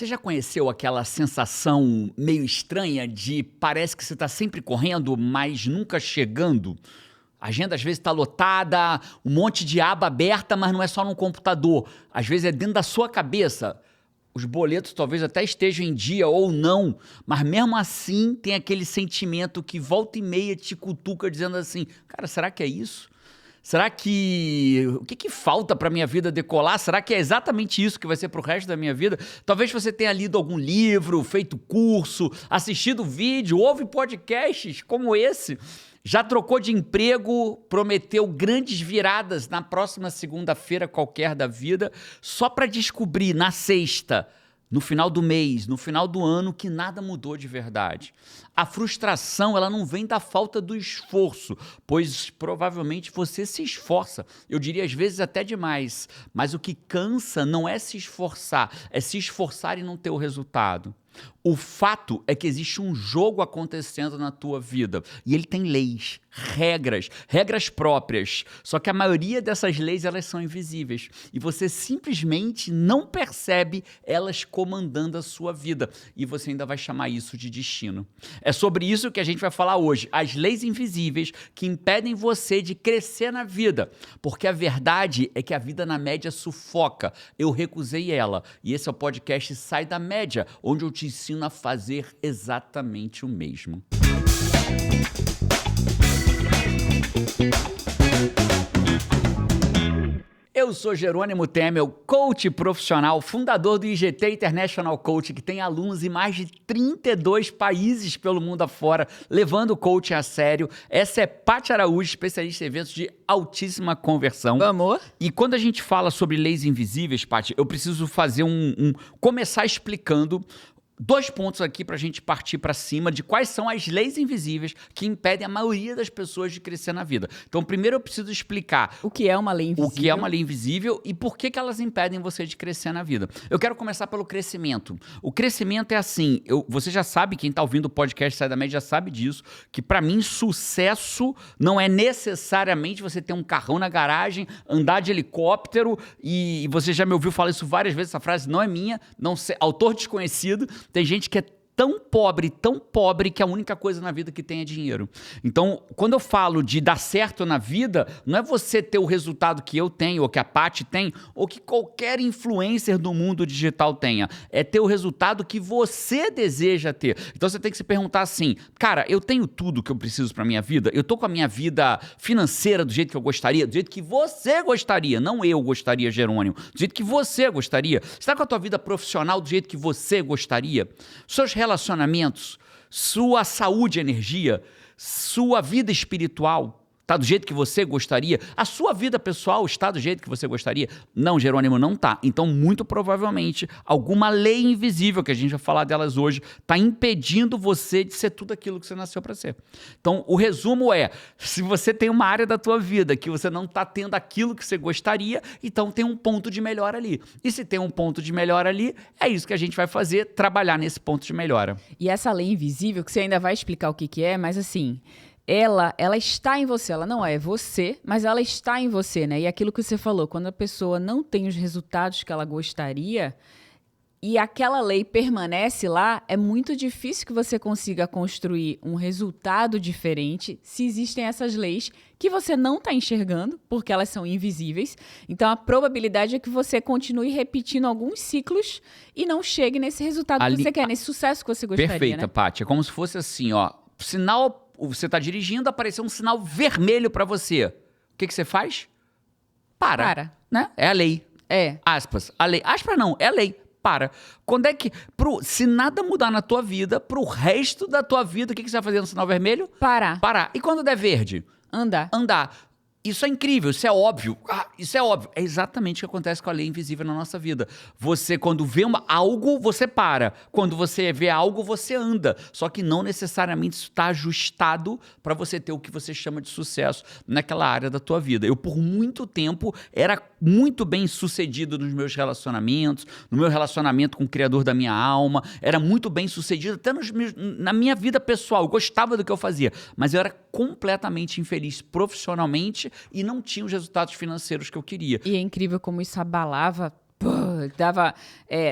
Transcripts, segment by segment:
Você já conheceu aquela sensação meio estranha de parece que você está sempre correndo, mas nunca chegando? A agenda às vezes está lotada, um monte de aba aberta, mas não é só no computador. Às vezes é dentro da sua cabeça. Os boletos talvez até estejam em dia ou não, mas mesmo assim tem aquele sentimento que volta e meia te cutuca dizendo assim, cara, será que é isso? Será que... O que falta para minha vida decolar? Será que é exatamente isso que vai ser para o resto da minha vida? Talvez você tenha lido algum livro, feito curso, assistido vídeo, ouve podcasts como esse. Já trocou de emprego, prometeu grandes viradas na próxima segunda-feira qualquer da vida, só para descobrir na sexta, no final do mês, no final do ano, que nada mudou de verdade. A frustração, ela não vem da falta do esforço, pois provavelmente você se esforça. Eu diria às vezes até demais, mas o que cansa não é se esforçar, é se esforçar e não ter o resultado. O fato é que existe um jogo acontecendo na tua vida e ele tem leis, regras próprias. Só que a maioria dessas leis elas são invisíveis e você simplesmente não percebe elas comandando a sua vida e você ainda vai chamar isso de destino. É sobre isso que a gente vai falar hoje, as leis invisíveis que impedem você de crescer na vida, porque a verdade é que a vida na média sufoca. Eu recusei ela e esse é o podcast Sai da Média, onde eu te ensino a fazer exatamente o mesmo. Eu sou Jerônimo Temel, coach profissional, fundador do IGT International Coach, que tem alunos em mais de 32 países pelo mundo afora, levando o coaching a sério. Essa é Paty Araújo, especialista em eventos de altíssima conversão. Amor. E quando a gente fala sobre leis invisíveis, Paty, eu preciso fazer começar explicando 2 pontos aqui para a gente partir para cima de quais são as leis invisíveis que impedem a maioria das pessoas de crescer na vida. Então, primeiro eu preciso explicar o que é uma lei invisível. O que é uma lei invisível e por que elas impedem você de crescer na vida. Eu quero começar pelo crescimento. O crescimento é assim, você já sabe, quem está ouvindo o podcast Sai da Média já sabe disso, que para mim sucesso não é necessariamente você ter um carrão na garagem, andar de helicóptero e você já me ouviu falar isso várias vezes, essa frase não é minha, não sei, autor desconhecido. Tem gente que é tão pobre que a única coisa na vida que tem é dinheiro. Então, quando eu falo de dar certo na vida, não é você ter o resultado que eu tenho, ou que a Paty tem, ou que qualquer influencer do mundo digital tenha. É ter o resultado que você deseja ter. Então, você tem que se perguntar assim, cara, eu tenho tudo que eu preciso para minha vida? Eu tô com a minha vida financeira do jeito que eu gostaria? Do jeito que você gostaria? Não eu gostaria, Jerônimo. Do jeito que você gostaria? Você tá com a tua vida profissional do jeito que você gostaria? Seus relacionamentos, sua saúde e energia, sua vida espiritual está do jeito que você gostaria? A sua vida pessoal está do jeito que você gostaria? Não, Jerônimo, não está. Então, muito provavelmente, alguma lei invisível, que a gente vai falar delas hoje, está impedindo você de ser tudo aquilo que você nasceu para ser. Então, o resumo é, se você tem uma área da tua vida que você não está tendo aquilo que você gostaria, então tem um ponto de melhora ali. E se tem um ponto de melhora ali, é isso que a gente vai fazer, trabalhar nesse ponto de melhora. E essa lei invisível, que você ainda vai explicar o que é, mas assim... Ela está em você, ela não é você, mas ela está em você, né? E aquilo que você falou, quando a pessoa não tem os resultados que ela gostaria e aquela lei permanece lá, é muito difícil que você consiga construir um resultado diferente se existem essas leis que você não está enxergando, porque elas são invisíveis. Então, a probabilidade é que você continue repetindo alguns ciclos e não chegue nesse resultado que você quer, nesse sucesso que você gostaria, Perfeita, né? Paty. É como se fosse assim, ó, sinal... Você está dirigindo, apareceu um sinal vermelho para você. O que você faz? Para. Né? É a lei. É. Aspas. A lei. Aspas não, é a lei. Para. Quando é que... se nada mudar na tua vida, pro resto da tua vida, o que você vai fazer no sinal vermelho? Parar. E quando der verde? Andar. Isso é incrível, isso é óbvio. Isso é óbvio. É exatamente o que acontece com a lei invisível na nossa vida. Você, quando vê algo, você para. Quando você vê algo, você anda. Só que não necessariamente isso está ajustado para você ter o que você chama de sucesso naquela área da tua vida. Eu, por muito tempo, era muito bem sucedido nos meus relacionamentos, no meu relacionamento com o Criador da minha alma. Era muito bem sucedido até na minha vida pessoal. Eu gostava do que eu fazia, mas eu era completamente infeliz profissionalmente e não tinha os resultados financeiros que eu queria. E é incrível como isso abalava dava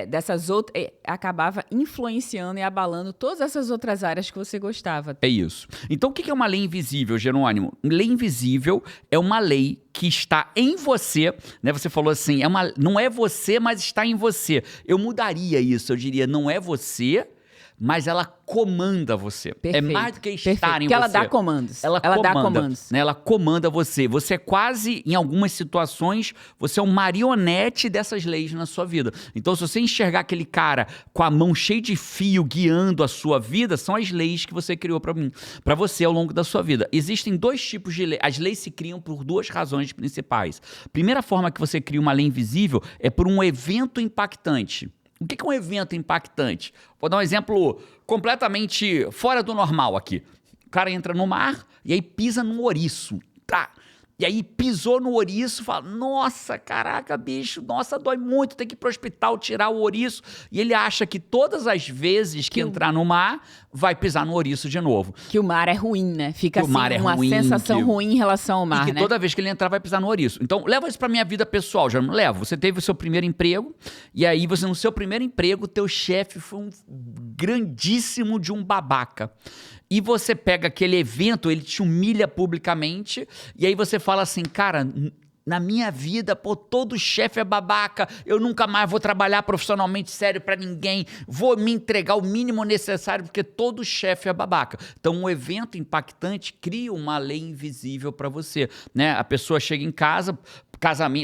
dessas outras, acabava influenciando e abalando todas essas outras áreas que você gostava. É isso. Então, o que é uma lei invisível, Jerônimo? Lei invisível é uma lei que está em você, né? Você falou assim, não é você, mas está em você. Eu mudaria isso, eu diria, não é você, mas ela comanda você. Perfeito, É mais do que estar perfeito. em Porque você. ela dá comandos. Ela dá comanda, comandos. né? Ela comanda você. Você é quase, em algumas situações, você é um marionete dessas leis na sua vida. Então, se você enxergar aquele cara com a mão cheia de fio guiando a sua vida, são as leis que você criou para você ao longo da sua vida. Existem dois tipos de leis. As leis se criam por duas razões principais. Primeira forma que você cria uma lei invisível é por um evento impactante. O que é um evento impactante? Vou dar um exemplo completamente fora do normal aqui. O cara entra no mar e aí pisa num ouriço. Tá. E aí pisou no ouriço, fala, nossa, caraca, bicho, nossa, dói muito, tem que ir pro hospital tirar o ouriço. E ele acha que todas as vezes que entrar no mar, vai pisar no ouriço de novo. Que o mar é ruim, né? Fica assim, uma ruim, sensação ruim em relação ao mar, e que né? toda vez que ele entrar, vai pisar no ouriço. Então, leva isso pra minha vida pessoal, já não levo. Você teve o seu primeiro emprego, e aí você, no seu primeiro emprego, teu chefe foi um grandíssimo de um babaca. E você pega aquele evento, ele te humilha publicamente, e aí você fala assim, cara, na minha vida, pô, todo chefe é babaca, eu nunca mais vou trabalhar profissionalmente sério pra ninguém, vou me entregar o mínimo necessário, porque todo chefe é babaca. Então, um evento impactante cria uma lei invisível pra você, né? A pessoa chega em casa,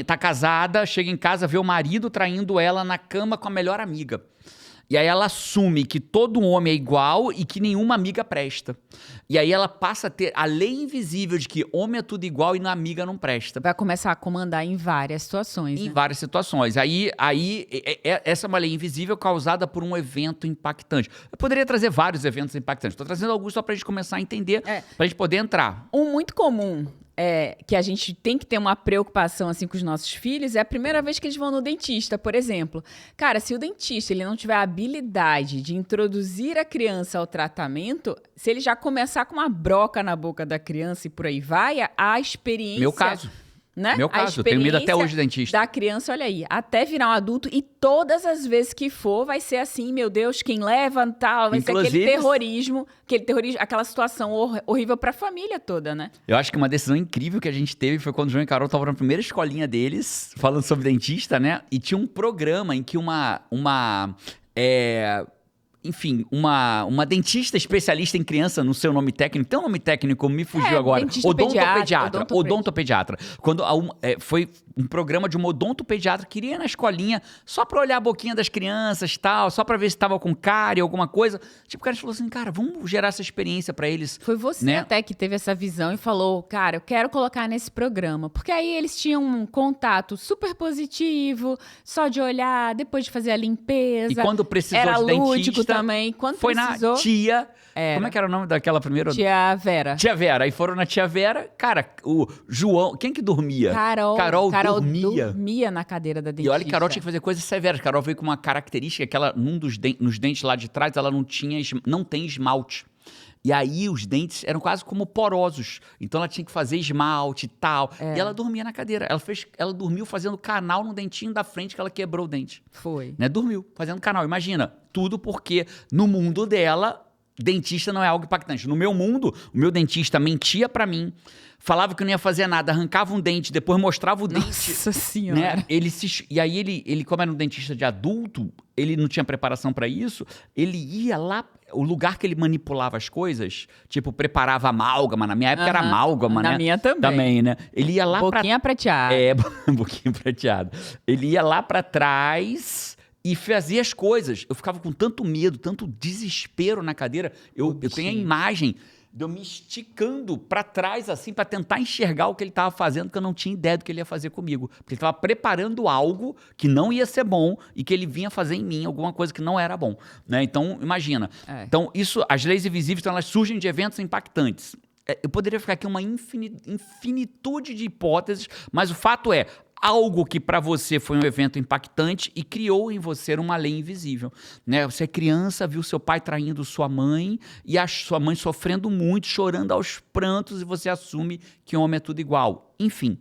tá casada, chega em casa, vê o marido traindo ela na cama com a melhor amiga. E aí ela assume que todo homem é igual e que nenhuma amiga presta. E aí ela passa a ter a lei invisível de que homem é tudo igual e na amiga não presta. Vai começar a comandar em várias situações, Em né? várias situações. Aí essa é uma lei invisível causada por um evento impactante. Eu poderia trazer vários eventos impactantes. Estou trazendo alguns só para a gente começar a entender, para a gente poder entrar. Um muito comum que a gente tem que ter uma preocupação assim com os nossos filhos é a primeira vez que eles vão no dentista, por exemplo. Cara, se o dentista ele não tiver a habilidade de introduzir a criança ao tratamento, se ele já começar com uma broca na boca da criança e por aí vai, a experiência... Meu caso. Né? Meu caso, eu tenho medo até hoje de dentista. Da criança, olha aí, até virar um adulto e todas as vezes que for, vai ser assim, meu Deus, quem leva, tal, vai ser aquele terrorismo, aquela situação horrível pra família toda, né? Eu acho que uma decisão incrível que a gente teve foi quando o João e Carol estavam na primeira escolinha deles, falando sobre dentista, né? E tinha um programa em que uma dentista especialista em criança, no seu nome técnico, tem um nome técnico, me fugiu agora. Odontopediatra. Quando foi um programa de uma odontopediatra que iria na escolinha só pra olhar a boquinha das crianças, tal, só pra ver se tava com cárie, alguma coisa. Tipo, o cara falou assim, cara, vamos gerar essa experiência pra eles. Foi você, né? até que teve essa visão e falou, cara, eu quero colocar nesse programa. Porque aí eles tinham um contato super positivo, só de olhar, depois de fazer a limpeza. E quando precisou era de lúdico dentista, também. Quando foi precisou, na tia... Como é que era o nome daquela primeira? Tia Vera. Tia Vera. Aí foram na tia Vera. Cara, o João... Quem que dormia? Carol dormia. Dormia na cadeira da dentista. E olha que Carol tinha que fazer coisas severas. Carol veio com uma característica que ela, nos dentes lá de trás, ela não tem esmalte. E aí os dentes eram quase como porosos. Então ela tinha que fazer esmalte e tal. E ela dormia na cadeira. Ela dormiu fazendo canal no dentinho da frente que ela quebrou o dente. Foi. Né? Dormiu fazendo canal. Imagina, tudo porque no mundo dela, dentista não é algo impactante. No meu mundo, o meu dentista mentia pra mim, falava que não ia fazer nada, arrancava um dente, depois mostrava o dente. Nossa Senhora. Né? E aí ele, como era um dentista de adulto, ele não tinha preparação pra isso, ele ia lá, o lugar que ele manipulava as coisas, tipo, preparava amálgama, na minha época era amálgama, né? Na minha também. Também, né? Ele ia lá Boquinha prateada. um pouquinho prateado. Ele ia lá pra trás e fazia as coisas. Eu ficava com tanto medo, tanto desespero na cadeira. Eu tenho a imagem de eu me esticando pra trás, assim, pra tentar enxergar o que ele tava fazendo, que eu não tinha ideia do que ele ia fazer comigo. Porque ele tava preparando algo que não ia ser bom e que ele vinha fazer em mim alguma coisa que não era bom. Né? Então, imagina. Então, as leis invisíveis, então, elas surgem de eventos impactantes. Eu poderia ficar aqui uma infinitude de hipóteses, mas o fato é, algo que para você foi um evento impactante e criou em você uma lei invisível. Né? Você é criança, viu seu pai traindo sua mãe e a sua mãe sofrendo muito, chorando aos prantos e você assume que homem é tudo igual. Enfim.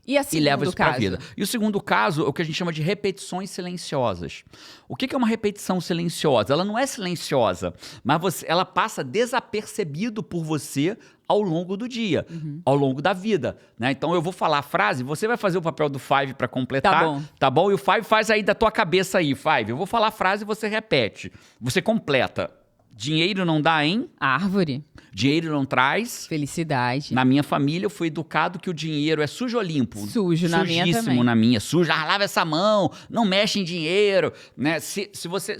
E leva isso para a vida. E o segundo caso é o que a gente chama de repetições silenciosas. O que é uma repetição silenciosa? Ela não é silenciosa, mas ela passa desapercebido por você ao longo do dia, ao longo da vida, né? Então eu vou falar a frase, você vai fazer o papel do Five para completar, tá bom? E o Five faz aí da tua cabeça aí, Five. Eu vou falar a frase e você repete. Você completa. Dinheiro não dá em... árvore. Dinheiro não traz... felicidade. Na minha família, eu fui educado que o dinheiro é sujo ou limpo? Sujo, na minha também. Sujíssimo na minha. Sujo, lava essa mão, não mexe em dinheiro. Né? Se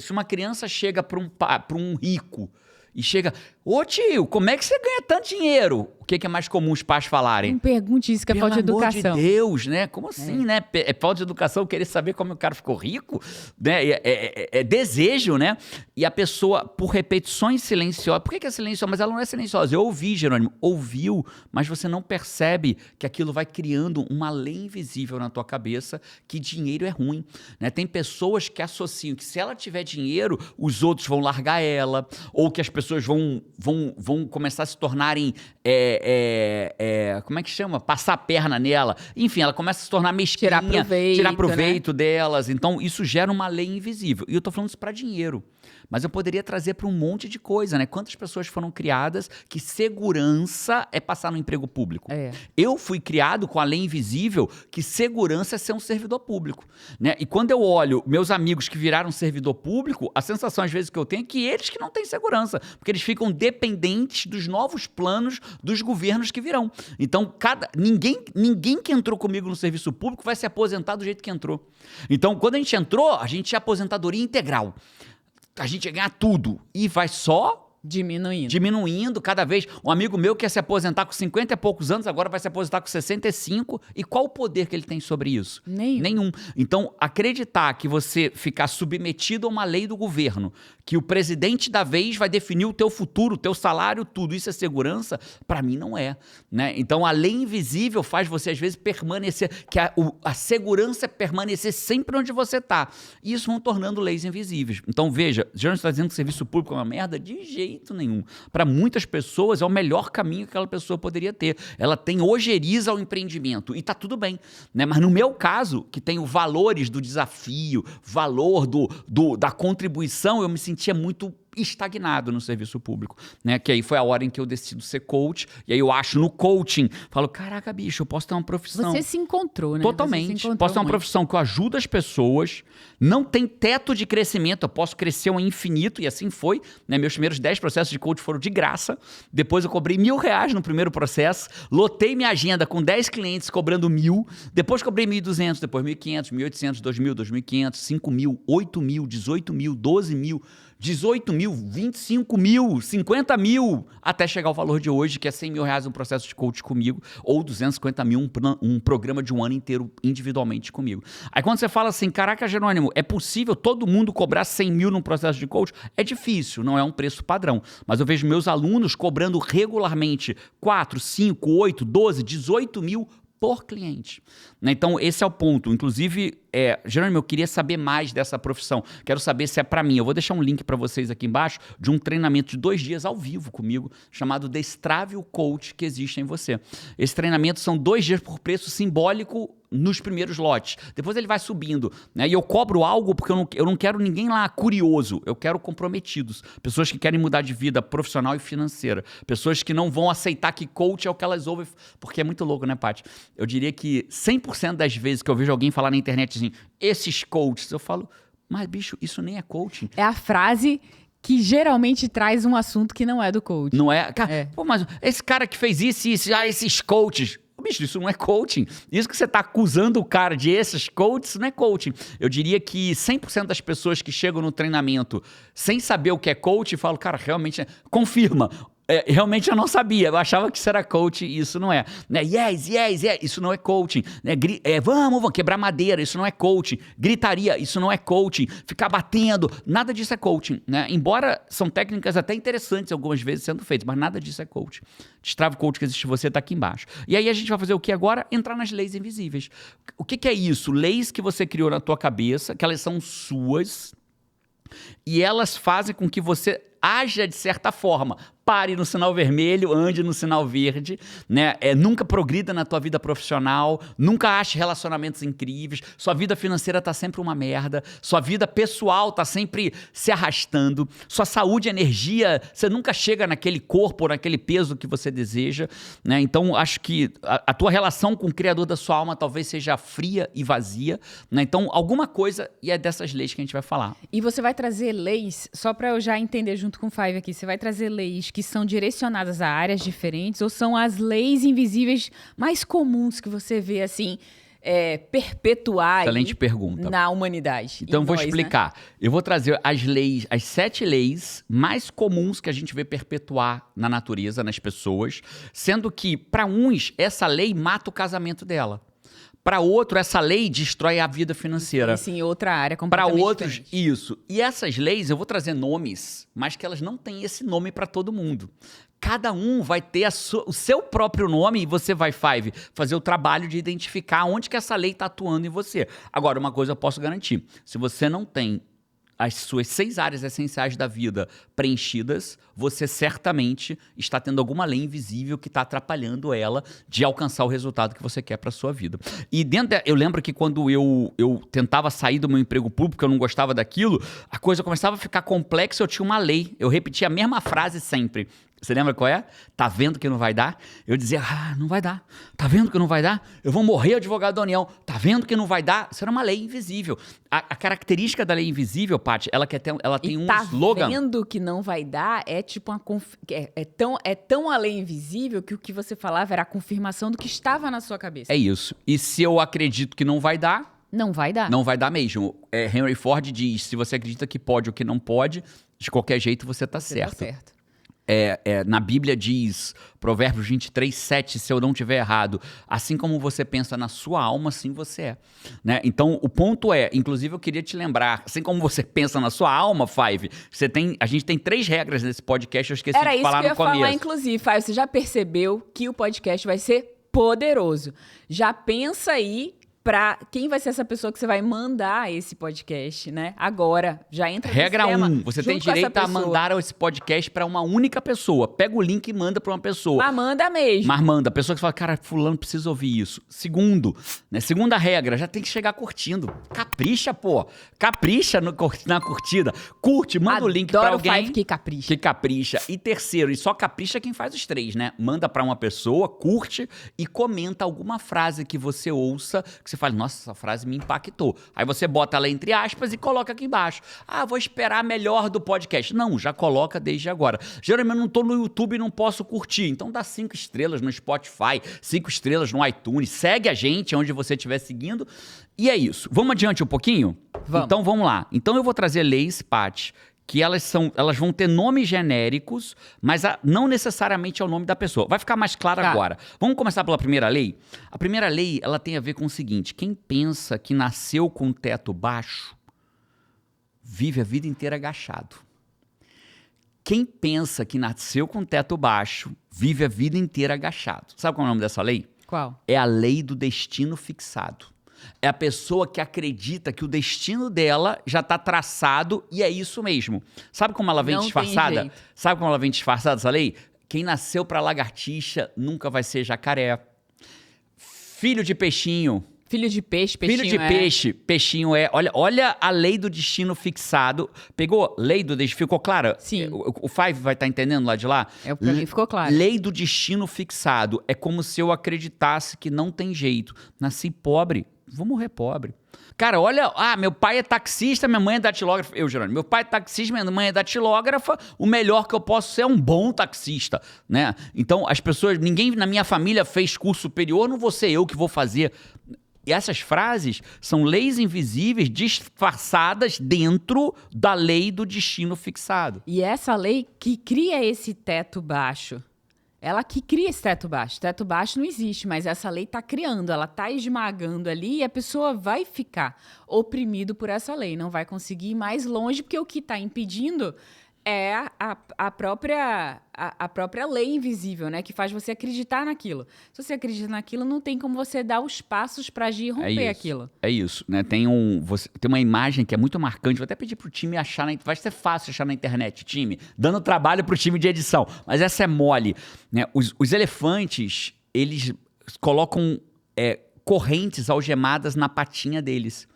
uma criança chega para um rico e chega... Ô tio, como é que você ganha tanto dinheiro? O que é mais comum os pais falarem? Não pergunte isso, que é falta de educação. Pelo amor de Deus, né? Como assim, né? É falta de educação querer saber como o cara ficou rico? Né? É desejo, né? E a pessoa, por repetições silenciosas... Por que é silenciosa? Mas ela não é silenciosa. Eu ouvi, Jerônimo. Ouviu, mas você não percebe que aquilo vai criando uma lei invisível na tua cabeça que dinheiro é ruim. Né? Tem pessoas que associam que se ela tiver dinheiro, os outros vão largar ela, ou que as pessoas vão começar a se tornarem, como é que chama? Passar a perna nela. Enfim, ela começa a se tornar mesquinha. Tirar proveito, né? Delas. Então, isso gera uma lei invisível. E eu tô falando isso para dinheiro. Mas eu poderia trazer para um monte de coisa, né? Quantas pessoas foram criadas que segurança é passar no emprego público? Eu fui criado com a lei invisível que segurança é ser um servidor público, né? E quando eu olho meus amigos que viraram servidor público, a sensação às vezes que eu tenho é que eles que não têm segurança, porque eles ficam dependentes dos novos planos dos governos que virão. Então, ninguém que entrou comigo no serviço público vai se aposentar do jeito que entrou. Então, quando a gente entrou, a gente tinha aposentadoria integral. A gente ia ganhar tudo. E vai só... Diminuindo cada vez. Um amigo meu quer se aposentar com 50 e poucos anos, agora vai se aposentar com 65. E qual o poder que ele tem sobre isso? Nenhum. Então, acreditar que você ficar submetido a uma lei do governo, que o presidente da vez vai definir o teu futuro, o teu salário, tudo isso é segurança, para mim não é. Né? Então, a lei invisível faz você, às vezes, permanecer, que a segurança é permanecer sempre onde você está. E isso vão tornando leis invisíveis. Então, veja, já não está dizendo que o serviço público é uma merda? De jeito nenhum. Para muitas pessoas é o melhor caminho que aquela pessoa poderia ter. Ela tem ojeriza ao empreendimento e tá tudo bem, né? Mas no meu caso, que tenho valores do desafio, valor da contribuição, eu me sentia muito estagnado no serviço público, né? Que aí foi a hora em que eu decido ser coach, e aí eu acho no coaching, falo, caraca, bicho, eu posso ter uma profissão. Você se encontrou, né? Totalmente. Posso ter uma profissão que eu ajudo as pessoas, não tem teto de crescimento, eu posso crescer ao infinito, e assim foi, né? Meus primeiros 10 processos de coach foram de graça, depois eu cobrei R$1.000 no primeiro processo, lotei minha agenda com 10 clientes cobrando 1.000, depois cobrei 1.200, depois 1.500, 1.800, 2.000, 2.500, 5.000, 8.000, 18.000, 12.000, 18.000, 25.000, 50.000, até chegar ao valor de hoje, que é R$100.000 um processo de coach comigo, ou 250.000 um programa de um ano inteiro individualmente comigo. Aí quando você fala assim, caraca, Jerônimo, é possível todo mundo cobrar 100.000 num processo de coach? É difícil, não é um preço padrão. Mas eu vejo meus alunos cobrando regularmente 4, 5, 8, 12, 18.000 por cliente. Né? Então, esse é o ponto. Inclusive, Jerônimo, eu queria saber mais dessa profissão. Quero saber se é para mim. Eu vou deixar um link para vocês aqui embaixo de um treinamento de 2 dias ao vivo comigo, chamado Destrave o Coach que existe em você. Esse treinamento são 2 dias por preço simbólico nos primeiros lotes. Depois ele vai subindo. Né? E eu cobro algo porque eu não quero ninguém lá curioso. Eu quero comprometidos. Pessoas que querem mudar de vida profissional e financeira. Pessoas que não vão aceitar que coach é o que elas ouvem. Porque é muito louco, né, Paty? Eu diria que 100% das vezes que eu vejo alguém falar na internet assim, esses coaches, eu falo, mas bicho, isso nem é coaching. É a frase que geralmente traz um assunto que não é do coaching. Não é? Cara, pô, mas esse cara que fez isso, esses coaches... Bicho, isso não é coaching. Isso que você está acusando o cara de esses coaches, não é coaching. Eu diria que 100% das pessoas que chegam no treinamento sem saber o que é coaching, falam, cara, realmente, confirma. Realmente eu não sabia, eu achava que isso era coaching e isso não é. Né? Yes, isso não é coaching. Né? Vamos quebrar madeira, isso não é coaching. Gritaria, isso não é coaching. Ficar batendo, nada disso é coaching. Né? Embora são técnicas até interessantes algumas vezes sendo feitas, mas nada disso é coaching. Destrave o coach que existe em você está aqui embaixo. E aí a gente vai fazer o que agora? Entrar nas leis invisíveis. O que é isso? Leis que você criou na tua cabeça, que elas são suas e elas fazem com que você haja de certa forma. pare no sinal vermelho, ande no sinal verde, né? Nunca progrida na tua vida profissional, nunca ache relacionamentos incríveis, sua vida financeira tá sempre uma merda, sua vida pessoal tá sempre se arrastando, sua saúde e energia, você nunca chega naquele corpo, naquele peso que você deseja, né? Então, acho que a tua relação com o Criador da sua alma talvez seja fria e vazia, né? Então, alguma coisa, e é dessas leis que a gente vai falar. E você vai trazer leis, só para eu já entender junto com o Five aqui, você vai trazer leis que são direcionadas a áreas diferentes ou são as leis invisíveis mais comuns que você vê, assim, perpetuar Excelente pergunta. Na humanidade? Então, vou nós, explicar. Né? Eu vou trazer as leis, as 7 leis mais comuns que a gente vê perpetuar na natureza, nas pessoas, sendo que, para uns, essa lei mata o casamento dela. Para outro, essa lei destrói a vida financeira. Sim, em outra área Para completamente outros, diferente. isso. E essas leis, eu vou trazer nomes, mas que elas não têm esse nome para todo mundo. Cada um vai ter o seu próprio nome e você vai, Five, fazer o trabalho de identificar onde que essa lei está atuando em você. Agora, uma coisa eu posso garantir. Se você não tem as suas 6 áreas essenciais da vida preenchidas, você certamente está tendo alguma lei invisível que está atrapalhando ela de alcançar o resultado que você quer para a sua vida. E eu lembro que quando eu tentava sair do meu emprego público, eu não gostava daquilo, a coisa começava a ficar complexa, eu tinha uma lei. Eu repetia a mesma frase sempre. Você lembra qual é? Tá vendo que não vai dar? Eu dizia, não vai dar. Tá vendo que não vai dar? Eu vou morrer advogado da União. Tá vendo que não vai dar? Isso era uma lei invisível. A característica da lei invisível, Paty, ela tem um slogan. Tá vendo que não vai dar é tipo uma é tão a lei invisível que o que você falava era a confirmação do que estava na sua cabeça. É isso. E se eu acredito que não vai dar... Não vai dar. Não vai dar mesmo. Henry Ford diz, se você acredita que pode ou que não pode, de qualquer jeito você tá certo. Tá certo. Na Bíblia diz, Provérbios 23, 7, se eu não estiver errado, assim como você pensa na sua alma, assim você é. Né? Então, o ponto inclusive eu queria te lembrar, assim como você pensa na sua alma, Five, a gente tem 3 regras nesse podcast, eu esqueci de falar no começo. Era isso que eu ia falar, inclusive, Five, você já percebeu que o podcast vai ser poderoso. Já pensa aí pra quem vai ser essa pessoa que você vai mandar esse podcast, né? Agora, já entra Regra no sistema. 1, você tem direito a mandar esse podcast pra uma única pessoa. Pega o link e manda pra uma pessoa. Mas manda mesmo. Mas manda. A pessoa que fala, cara, fulano precisa ouvir isso. Segundo, né? Segunda regra, já tem que chegar curtindo. Capricha, pô. Capricha na curtida. Curte, manda o link pra alguém. Five que capricha. Que capricha. E terceiro, e só capricha quem faz os 3, né? Manda pra uma pessoa, curte e comenta alguma frase que você ouça, que você fala, nossa, essa frase me impactou. Aí você bota ela entre aspas e coloca aqui embaixo. Vou esperar melhor do podcast. Não, já coloca desde agora. Geralmente eu não tô no YouTube e não posso curtir. Então dá 5 estrelas no Spotify, 5 estrelas no iTunes. Segue a gente onde você estiver seguindo. E é isso. Vamos adiante um pouquinho? Vamos. Então vamos lá. Então eu vou trazer leis, Paty, que elas vão ter nomes genéricos, mas não necessariamente é o nome da pessoa. Vai ficar mais claro agora. Vamos começar pela primeira lei? A primeira lei, ela tem a ver com o seguinte, quem pensa que nasceu com um teto baixo, vive a vida inteira agachado. Quem pensa que nasceu com um teto baixo, vive a vida inteira agachado. Sabe qual é o nome dessa lei? Qual? É a lei do destino fixado. É a pessoa que acredita que o destino dela já está traçado e é isso mesmo. Sabe como ela vem disfarçada? Sabe como ela vem disfarçada, essa lei? Quem nasceu para lagartixa nunca vai ser jacaré. Filho de peixinho. Filho de peixe, peixinho Filho de peixe, peixinho é. Olha a lei do destino fixado. Pegou? Lei do destino. Ficou clara? Sim. O Five vai estar entendendo lá de lá? Pra mim ficou claro. Lei do destino fixado. É como se eu acreditasse que não tem jeito. Nasci pobre, vou morrer pobre. Cara, olha, meu pai é taxista, minha mãe é datilógrafa. Jerônimo, meu pai é taxista, minha mãe é datilógrafa, o melhor que eu posso ser é um bom taxista, né? Então, as pessoas, ninguém na minha família fez curso superior, não vou ser eu que vou fazer. E essas frases são leis invisíveis disfarçadas dentro da lei do destino fixado. E essa lei que cria esse teto baixo. Ela que cria esse teto baixo. Teto baixo não existe, mas essa lei está criando, ela está esmagando ali e a pessoa vai ficar oprimido por essa lei, não vai conseguir ir mais longe, porque o que está impedindo É a própria lei invisível, né? Que faz você acreditar naquilo. Se você acredita naquilo, não tem como você dar os passos para agir e romper aquilo. É isso, né? Tem uma imagem que é muito marcante. Vou até pedir pro time achar vai ser fácil achar na internet, time. Dando trabalho pro time de edição. Mas essa é mole, né? Os elefantes, eles colocam correntes algemadas na patinha deles.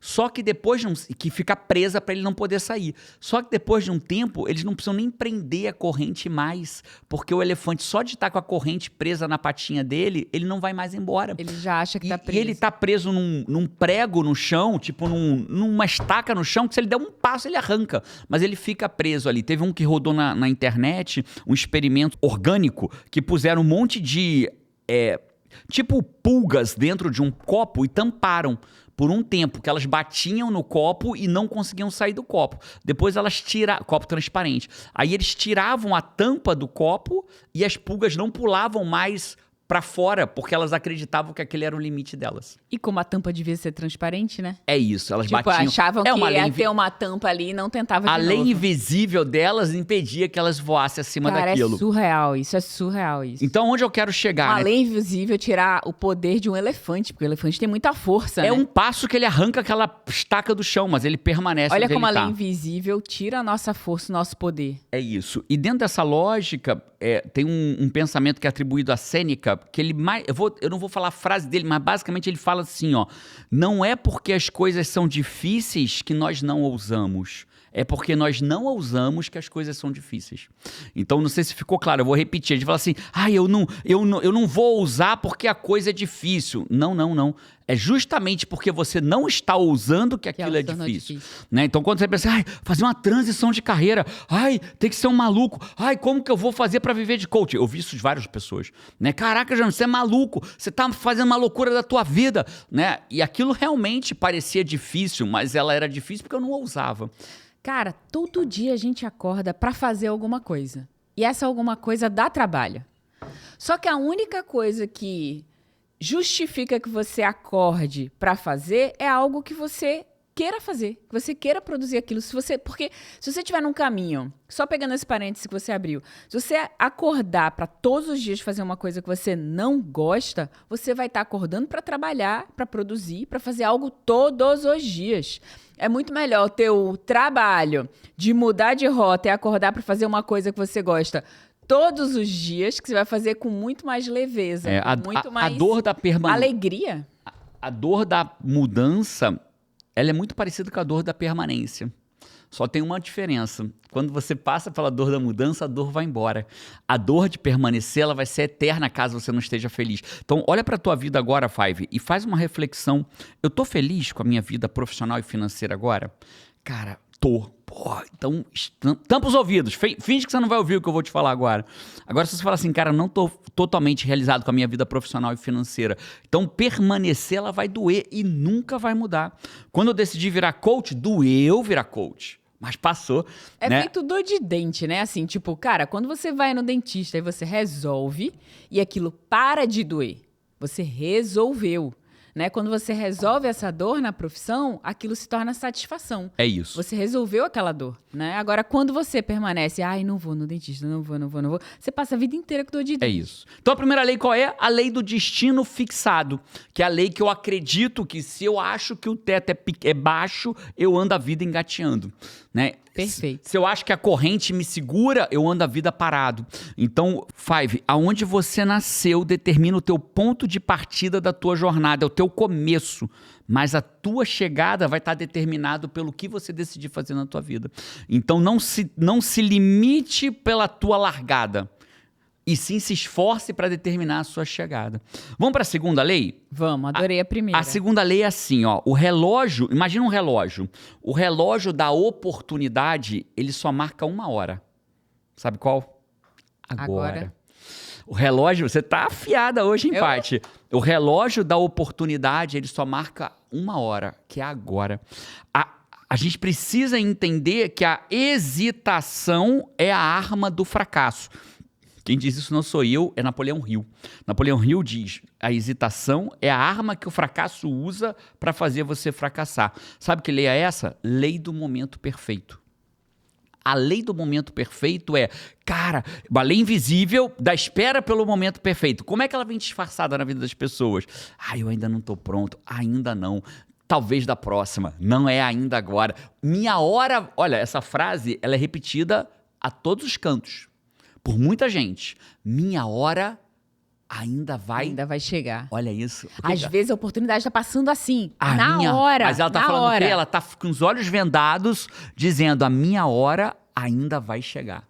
Só que depois que fica presa para ele não poder sair. Só que depois de um tempo, eles não precisam nem prender a corrente mais, porque o elefante, só de estar com a corrente presa na patinha dele, ele não vai mais embora. Ele já acha que tá preso. E ele tá preso num prego no chão, tipo numa estaca no chão, que se ele der um passo, ele arranca. Mas ele fica preso ali. Teve um que rodou na internet, um experimento orgânico, que puseram um monte de tipo pulgas dentro de um copo e tamparam por um tempo, que elas batiam no copo e não conseguiam sair do copo. Depois elas tiravam, copo transparente. Aí eles tiravam a tampa do copo e as pulgas não pulavam mais pra fora, porque elas acreditavam que aquele era o limite delas. E como a tampa devia ser transparente, né? É isso, elas tipo, batiam. achavam que ia ter uma tampa ali e não tentavam de novo. A lei novo. invisível delas impedia que elas voassem acima daquilo. É surreal isso. Então, onde eu quero chegar, Uma lei invisível tirar o poder de um elefante, porque o elefante tem muita força, né? Um passo que ele arranca aquela estaca do chão, mas ele permanece onde ele tá. Olha como a lei invisível tira a nossa força, o nosso poder. É isso. E dentro dessa lógica, tem um pensamento que é atribuído a Sêneca, que ele eu não vou falar a frase dele, mas basicamente ele fala assim, ó, não é porque as coisas são difíceis que nós não ousamos. É porque nós não ousamos que as coisas são difíceis. Então, não sei se ficou claro, eu vou repetir. A gente fala assim, eu não vou ousar porque a coisa é difícil. Não. É justamente porque você não está ousando que aquilo é difícil. Né? Então, quando você pensa, fazer uma transição de carreira, tem que ser um maluco, como que eu vou fazer para viver de coach? Eu vi isso de várias pessoas. Né? Caraca, Jânio, você é maluco, você está fazendo uma loucura da tua vida. Né? E aquilo realmente parecia difícil, mas ela era difícil porque eu não ousava. Cara, todo dia a gente acorda para fazer alguma coisa. E essa alguma coisa dá trabalho. Só que a única coisa que justifica que você acorde para fazer é algo que você queira fazer, que você queira produzir aquilo. Porque se você estiver num caminho, só pegando esse parênteses que você abriu, se você acordar para todos os dias fazer uma coisa que você não gosta, você vai estar acordando para trabalhar, para produzir, para fazer algo todos os dias. É muito melhor o teu trabalho de mudar de rota e acordar para fazer uma coisa que você gosta todos os dias, que você vai fazer com muito mais leveza, muito mais a dor da alegria. A dor da mudança, ela é muito parecida com a dor da permanência. Só tem uma diferença. Quando você passa pela dor da mudança, a dor vai embora. A dor de permanecer, ela vai ser eterna caso você não esteja feliz. Então, olha para a tua vida agora, Five, e faz uma reflexão. Eu tô feliz com a minha vida profissional e financeira agora? Cara, tô. Pô, então, tampa os ouvidos. Finge que você não vai ouvir o que eu vou te falar agora. Agora, se você falar assim, cara, não tô totalmente realizado com a minha vida profissional e financeira. Então, permanecer, ela vai doer e nunca vai mudar. Quando eu decidi virar coach, doeu virar coach. Mas passou, né? Feito dor de dente, né? Assim, tipo, cara, quando você vai no dentista e você resolve e aquilo para de doer, você resolveu, né? Quando você resolve essa dor na profissão, aquilo se torna satisfação. É isso. Você resolveu aquela dor, né? Agora, quando você permanece, não vou no dentista, não vou, você passa a vida inteira com dor de dente. É isso. Então, a primeira lei qual é? A lei do destino fixado, que é a lei que eu acredito que se eu acho que o teto é baixo, eu ando a vida engateando, né? Perfeito. Se eu acho que a corrente me segura, eu ando a vida parado. Então, Five, aonde você nasceu determina o teu ponto de partida da tua jornada, é o teu começo. Mas a tua chegada vai estar determinado pelo que você decidir fazer na tua vida. Então, não se limite pela tua largada. E sim se esforce para determinar a sua chegada. Vamos para a segunda lei? Vamos, adorei a primeira. A segunda lei é assim, ó, o relógio, imagina um relógio. O relógio da oportunidade, ele só marca 1 hora. Sabe qual? Agora. O relógio, você tá afiada hoje em parte. O relógio da oportunidade, ele só marca 1 hora, que é agora. A gente precisa entender que a hesitação é a arma do fracasso. Quem diz isso não sou eu, é Napoleão Hill. Napoleão Hill diz, a hesitação é a arma que o fracasso usa para fazer você fracassar. Sabe que lei é essa? Lei do momento perfeito. A lei do momento perfeito cara, uma lei invisível da espera pelo momento perfeito. Como é que ela vem disfarçada na vida das pessoas? Eu ainda não tô pronto, ainda não. Talvez da próxima, não é ainda agora. Minha hora... Olha, essa frase, ela é repetida a todos os cantos, por muita gente. Minha hora ainda vai chegar. Olha isso. Às vezes a oportunidade tá passando assim, hora. Mas ela tá falando hora. o quê? Ela tá com os olhos vendados, dizendo, a minha hora ainda vai chegar.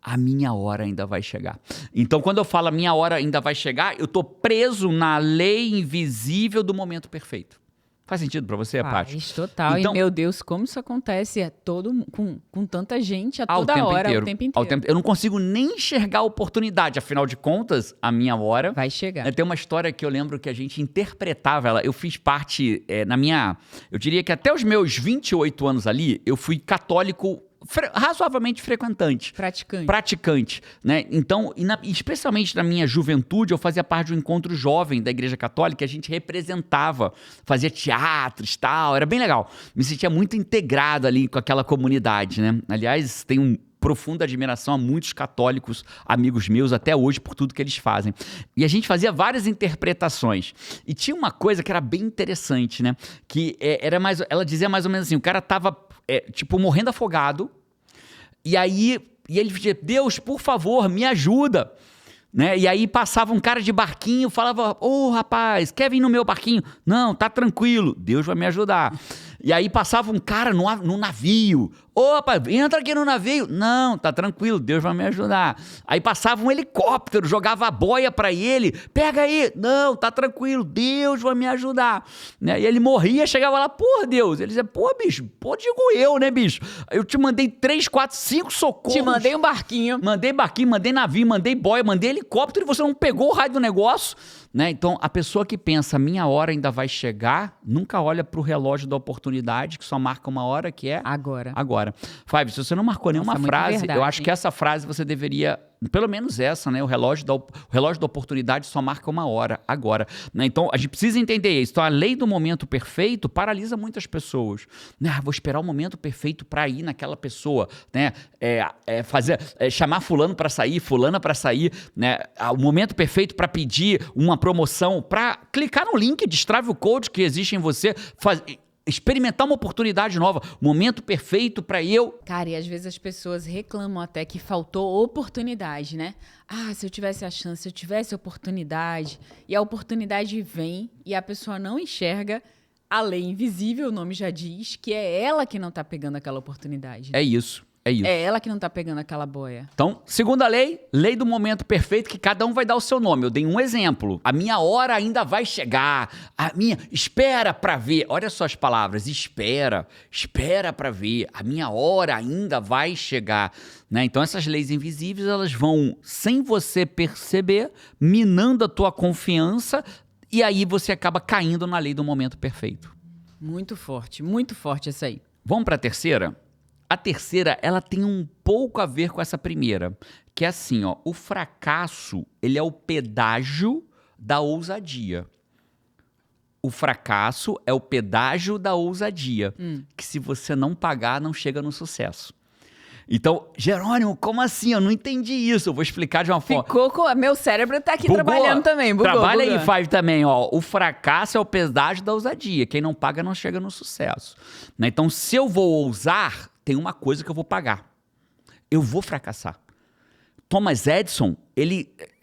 A minha hora ainda vai chegar. Então, quando eu falo a minha hora ainda vai chegar, eu tô preso na lei invisível do momento perfeito. Faz sentido pra você, Paty? Faz, total. Então, e, meu Deus, como isso acontece com tanta gente, a toda hora, o tempo inteiro. Eu não consigo nem enxergar a oportunidade. Afinal de contas, a minha hora... vai chegar. Tem uma história que eu lembro que a gente interpretava ela. Eu fiz parte, na minha... Eu diria que até os meus 28 anos ali, eu fui católico razoavelmente frequentante. Praticante, né? Então, especialmente na minha juventude, eu fazia parte de um encontro jovem da Igreja Católica, a gente representava, fazia teatros e tal, era bem legal. Me sentia muito integrado ali com aquela comunidade, né? Aliás, tenho profunda admiração a muitos católicos, amigos meus, até hoje, por tudo que eles fazem. E a gente fazia várias interpretações. E tinha uma coisa que era bem interessante, né? Que ela dizia mais ou menos assim, o cara tava, morrendo afogado, e ele dizia, Deus, por favor, me ajuda. Né? E aí passava um cara de barquinho, falava, rapaz, quer vir no meu barquinho? Não, tá tranquilo, Deus vai me ajudar. E aí passava um cara no navio. Rapaz, entra aqui no navio. Não, tá tranquilo, Deus vai me ajudar. Aí passava um helicóptero, jogava a boia pra ele. Pega aí. Não, tá tranquilo, Deus vai me ajudar. Né? E ele morria, chegava lá, Deus. Ele dizia, bicho, digo eu, né, bicho? Eu te mandei 3, 4, 5 socorros. Te mandei um barquinho. Mandei barquinho, mandei navio, mandei boia, mandei helicóptero e você não pegou o raio do negócio. Né? Então, a pessoa que pensa, minha hora ainda vai chegar, nunca olha pro relógio da oportunidade, que só marca uma hora, que é... Agora. Fábio, se você não marcou nenhuma frase, verdade, eu acho que essa frase você deveria... Pelo menos essa, né? O relógio da oportunidade só marca uma hora, agora. Né? Então, a gente precisa entender isso. Então, a lei do momento perfeito paralisa muitas pessoas. Né? Vou esperar o momento perfeito para ir naquela pessoa. Né? Chamar fulano para sair, fulana para sair. Né? O momento perfeito para pedir uma promoção, para clicar no link, destrave o code que existe em você, experimentar uma oportunidade nova, momento perfeito para eu... Cara, e às vezes as pessoas reclamam até que faltou oportunidade, né? Se eu tivesse a chance, se eu tivesse a oportunidade, e a oportunidade vem e a pessoa não enxerga a lei invisível, o nome já diz, que é ela que não tá pegando aquela oportunidade. É isso. É ela que não tá pegando aquela boia. Então, segunda lei do momento perfeito, que cada um vai dar o seu nome. Eu dei um exemplo. A minha hora ainda vai chegar. Espera pra ver. Olha só as palavras. Espera pra ver. A minha hora ainda vai chegar. Né? Então, essas leis invisíveis, elas vão, sem você perceber, minando a tua confiança, e aí você acaba caindo na lei do momento perfeito. Muito forte essa aí. Vamos pra terceira? A terceira, ela tem um pouco a ver com essa primeira, que é assim, o fracasso, ele é o pedágio da ousadia. O fracasso é o pedágio da ousadia, que se você não pagar, não chega no sucesso. Então, Jerônimo, como assim? Eu não entendi isso. Eu vou explicar de uma forma... Meu cérebro tá aqui trabalhando também. Trabalha aí, Five, também. O fracasso é o pedágio da ousadia. Quem não paga não chega no sucesso. Né? Então, se eu vou ousar, tem uma coisa que eu vou pagar. Eu vou fracassar. Thomas Edison,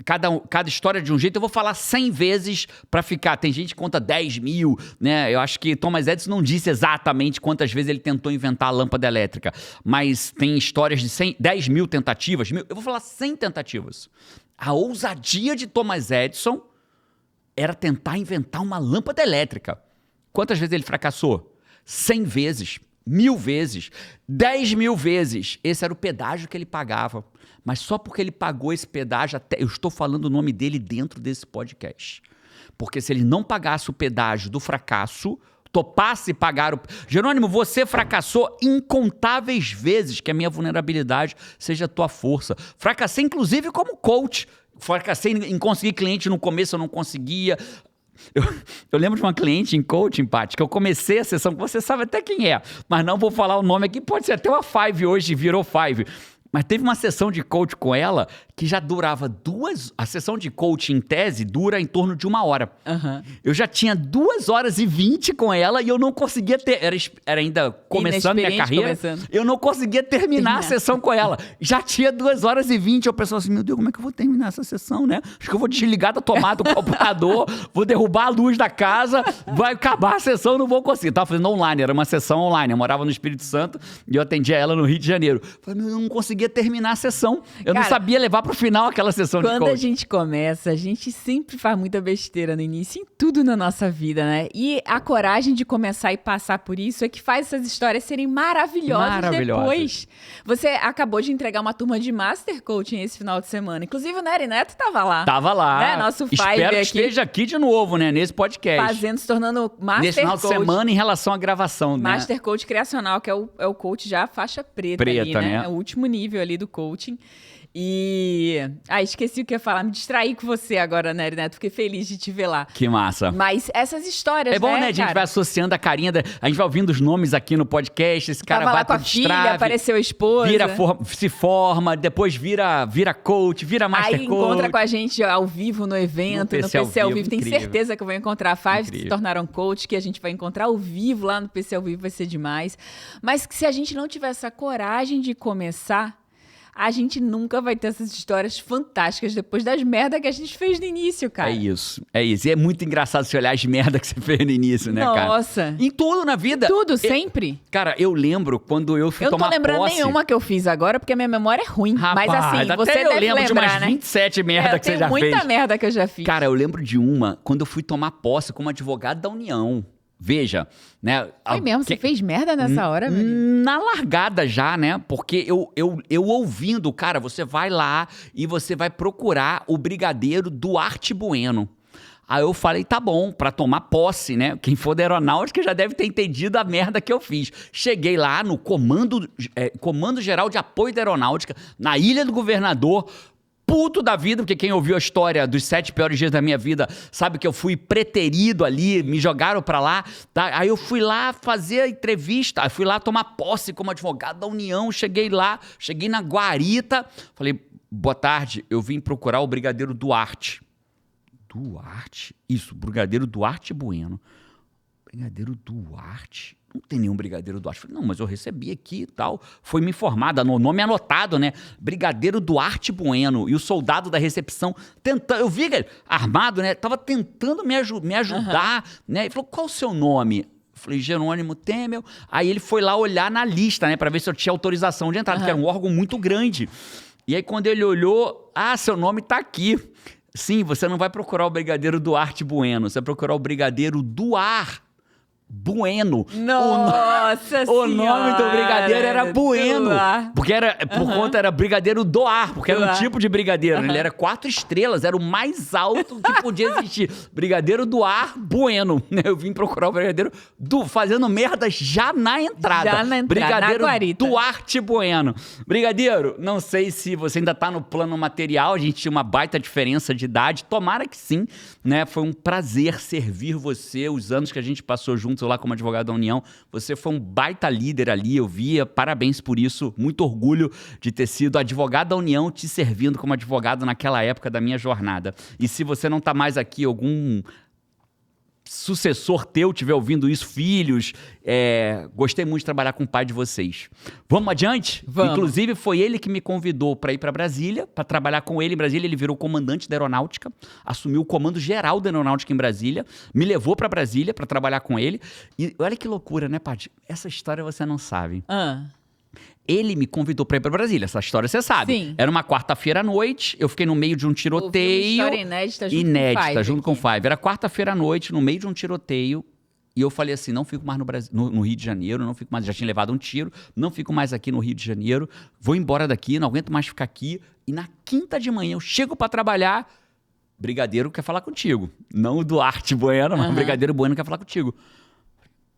cada história de um jeito, eu vou falar 100 vezes para ficar. Tem gente que conta 10 mil, né? Eu acho que Thomas Edison não disse exatamente quantas vezes ele tentou inventar a lâmpada elétrica, mas tem histórias de 10 mil tentativas. Eu vou falar 100 tentativas. A ousadia de Thomas Edison era tentar inventar uma lâmpada elétrica. Quantas vezes ele fracassou? 100 vezes. 1000 vezes, 10 mil vezes. Esse era o pedágio que ele pagava. Mas só porque ele pagou esse pedágio, eu estou falando o nome dele dentro desse podcast. Porque se ele não pagasse o pedágio do fracasso, topasse pagar o... Jerônimo, você fracassou incontáveis vezes, que a minha vulnerabilidade seja a tua força. Fracassei, inclusive, como coach. Fracassei em conseguir cliente no começo, eu não conseguia... Eu lembro de uma cliente em coaching, Paty, que eu comecei a sessão, que você sabe até quem é, mas não vou falar o nome aqui, pode ser até uma Five hoje, virou Five. Mas teve uma sessão de coaching com ela que já durava a sessão de coaching em tese dura em torno de 1 hora. Aham. Eu já tinha 2h20 com ela e eu não conseguia era ainda começando minha carreira. Começando. Eu não conseguia terminar a sessão com ela. Já tinha 2h20. Eu pensava assim, meu Deus, como é que eu vou terminar essa sessão, né? Acho que eu vou desligar da tomada do computador, vou derrubar a luz da casa, vai acabar a sessão, não vou conseguir. Tava fazendo online, era uma sessão online. Eu morava no Espírito Santo e eu atendia ela no Rio de Janeiro. Falei, meu, eu não conseguia terminar a sessão. Eu não sabia levar pro final aquela sessão de coaching. Quando a gente começa, a gente sempre faz muita besteira no início, em tudo na nossa vida, né? E a coragem de começar e passar por isso é que faz essas histórias serem maravilhosas depois. Você acabou de entregar uma turma de Master Coaching esse final de semana. Inclusive o Nery Neto tava lá. Tava lá. Né? Nosso Five Espero que aqui, esteja aqui de novo, né? Nesse podcast. se tornando Master Nesse final de Coach. semana em relação à gravação, né? Master Coach Criacional, que é o coach já faixa preta ali, né? É o último nível ali do coaching. E... esqueci o que eu ia falar. Me distraí com você agora, Nery Neto. Fiquei feliz de te ver lá. Que massa. Mas essas histórias, é bom, né? A gente cara? vai associando a carinha, a gente vai ouvindo os nomes aqui no podcast, esse cara Tava vai lá com a filha, apareceu a esposa. se forma, depois vira coach, vira Master Aí Coach. encontra com a gente ao vivo no evento, no PC ao vivo. Tenho certeza que eu vou encontrar a Five que se tornaram coach, que a gente vai encontrar ao vivo lá no PC ao vivo, vai ser demais. Mas que se a gente não tiver essa coragem de começar, a gente nunca vai ter essas histórias fantásticas depois das merdas que a gente fez no início, cara. É isso. E é muito engraçado você olhar as merdas que você fez no início, né, cara? Nossa. Em tudo na vida. Tudo, sempre. Cara, eu lembro quando eu fui tomar posse. Eu não tô lembrando nenhuma que eu fiz agora, porque a minha memória é ruim. Rapaz, mas assim, você até eu deve lembro lembrar, de umas né? 27 merda que você já fez. Tem muita merda que eu já fiz. Cara, eu lembro de uma, quando eu fui tomar posse como advogado da União. Veja, né? Foi mesmo? Você fez merda nessa hora, velho? Na largada já, né? Porque eu ouvindo, cara, você vai lá e você vai procurar o brigadeiro Duarte Bueno. Aí eu falei, tá bom, pra tomar posse, né? Quem for da aeronáutica já deve ter entendido a merda que eu fiz. Cheguei lá no Comando Geral de Apoio da Aeronáutica, na Ilha do Governador, puto da vida, porque quem ouviu a história dos 7 piores dias da minha vida sabe que eu fui preterido ali, me jogaram pra lá, tá? Aí eu fui lá fazer a entrevista, aí fui lá tomar posse como advogado da União, cheguei na guarita, falei, boa tarde, eu vim procurar o brigadeiro Duarte. Duarte? Isso, brigadeiro Duarte Bueno. Brigadeiro Duarte? Não tem nenhum brigadeiro Duarte. Falei, não, mas eu recebi aqui e tal. Foi me informado, o nome anotado, né? Brigadeiro Duarte Bueno. E o soldado da recepção tentando, eu vi ele armado, né? Tava tentando me ajudar, né? Ele falou, qual o seu nome? Eu falei, Jerônimo Temel. Aí ele foi lá olhar na lista, né? Pra ver se eu tinha autorização de entrada, porque era um órgão muito grande. E aí quando ele olhou, seu nome tá aqui. Sim, você não vai procurar o brigadeiro Duarte Bueno, você vai procurar o brigadeiro Duar Bueno. Nossa Senhora! O nome do brigadeiro era Bueno. Duar. Porque por conta era brigadeiro Doar, porque era um tipo de brigadeiro. Ele era 4 estrelas, era o mais alto que podia existir. Brigadeiro Doar Bueno. Eu vim procurar o brigadeiro fazendo merda já na entrada. Brigadeiro na guarita. Duarte Bueno. Brigadeiro, não sei se você ainda tá no plano material, a gente tinha uma baita diferença de idade. Tomara que sim, né? Foi um prazer servir você, os anos que a gente passou juntos lá como advogado da União. Você foi um baita líder ali, eu via. Parabéns por isso. Muito orgulho de ter sido advogado da União, te servindo como advogado naquela época da minha jornada. E se você não tá mais aqui, algum sucessor teu estiver ouvindo isso, filhos, gostei muito de trabalhar com o pai de vocês. Vamos adiante? Vamos. Inclusive, foi ele que me convidou para ir para Brasília, para trabalhar com ele em Brasília. Ele virou comandante da aeronáutica, assumiu o comando geral da aeronáutica em Brasília, me levou para Brasília para trabalhar com ele. E olha que loucura, né, Paty? Essa história você não sabe. Ele me convidou para ir para Brasília, essa história você sabe. Sim. Era uma quarta-feira à noite, eu fiquei no meio de um tiroteio. Ouvi uma história inédita junto com o Five. Era quarta-feira à noite, no meio de um tiroteio, e eu falei assim, não fico mais no Brasil, no Rio de Janeiro, não fico mais, já tinha levado um tiro, não fico mais aqui no Rio de Janeiro, vou embora daqui, não aguento mais ficar aqui. E na quinta de manhã eu chego para trabalhar, brigadeiro quer falar contigo. Não o Duarte Bueno, mas o brigadeiro Bueno quer falar contigo.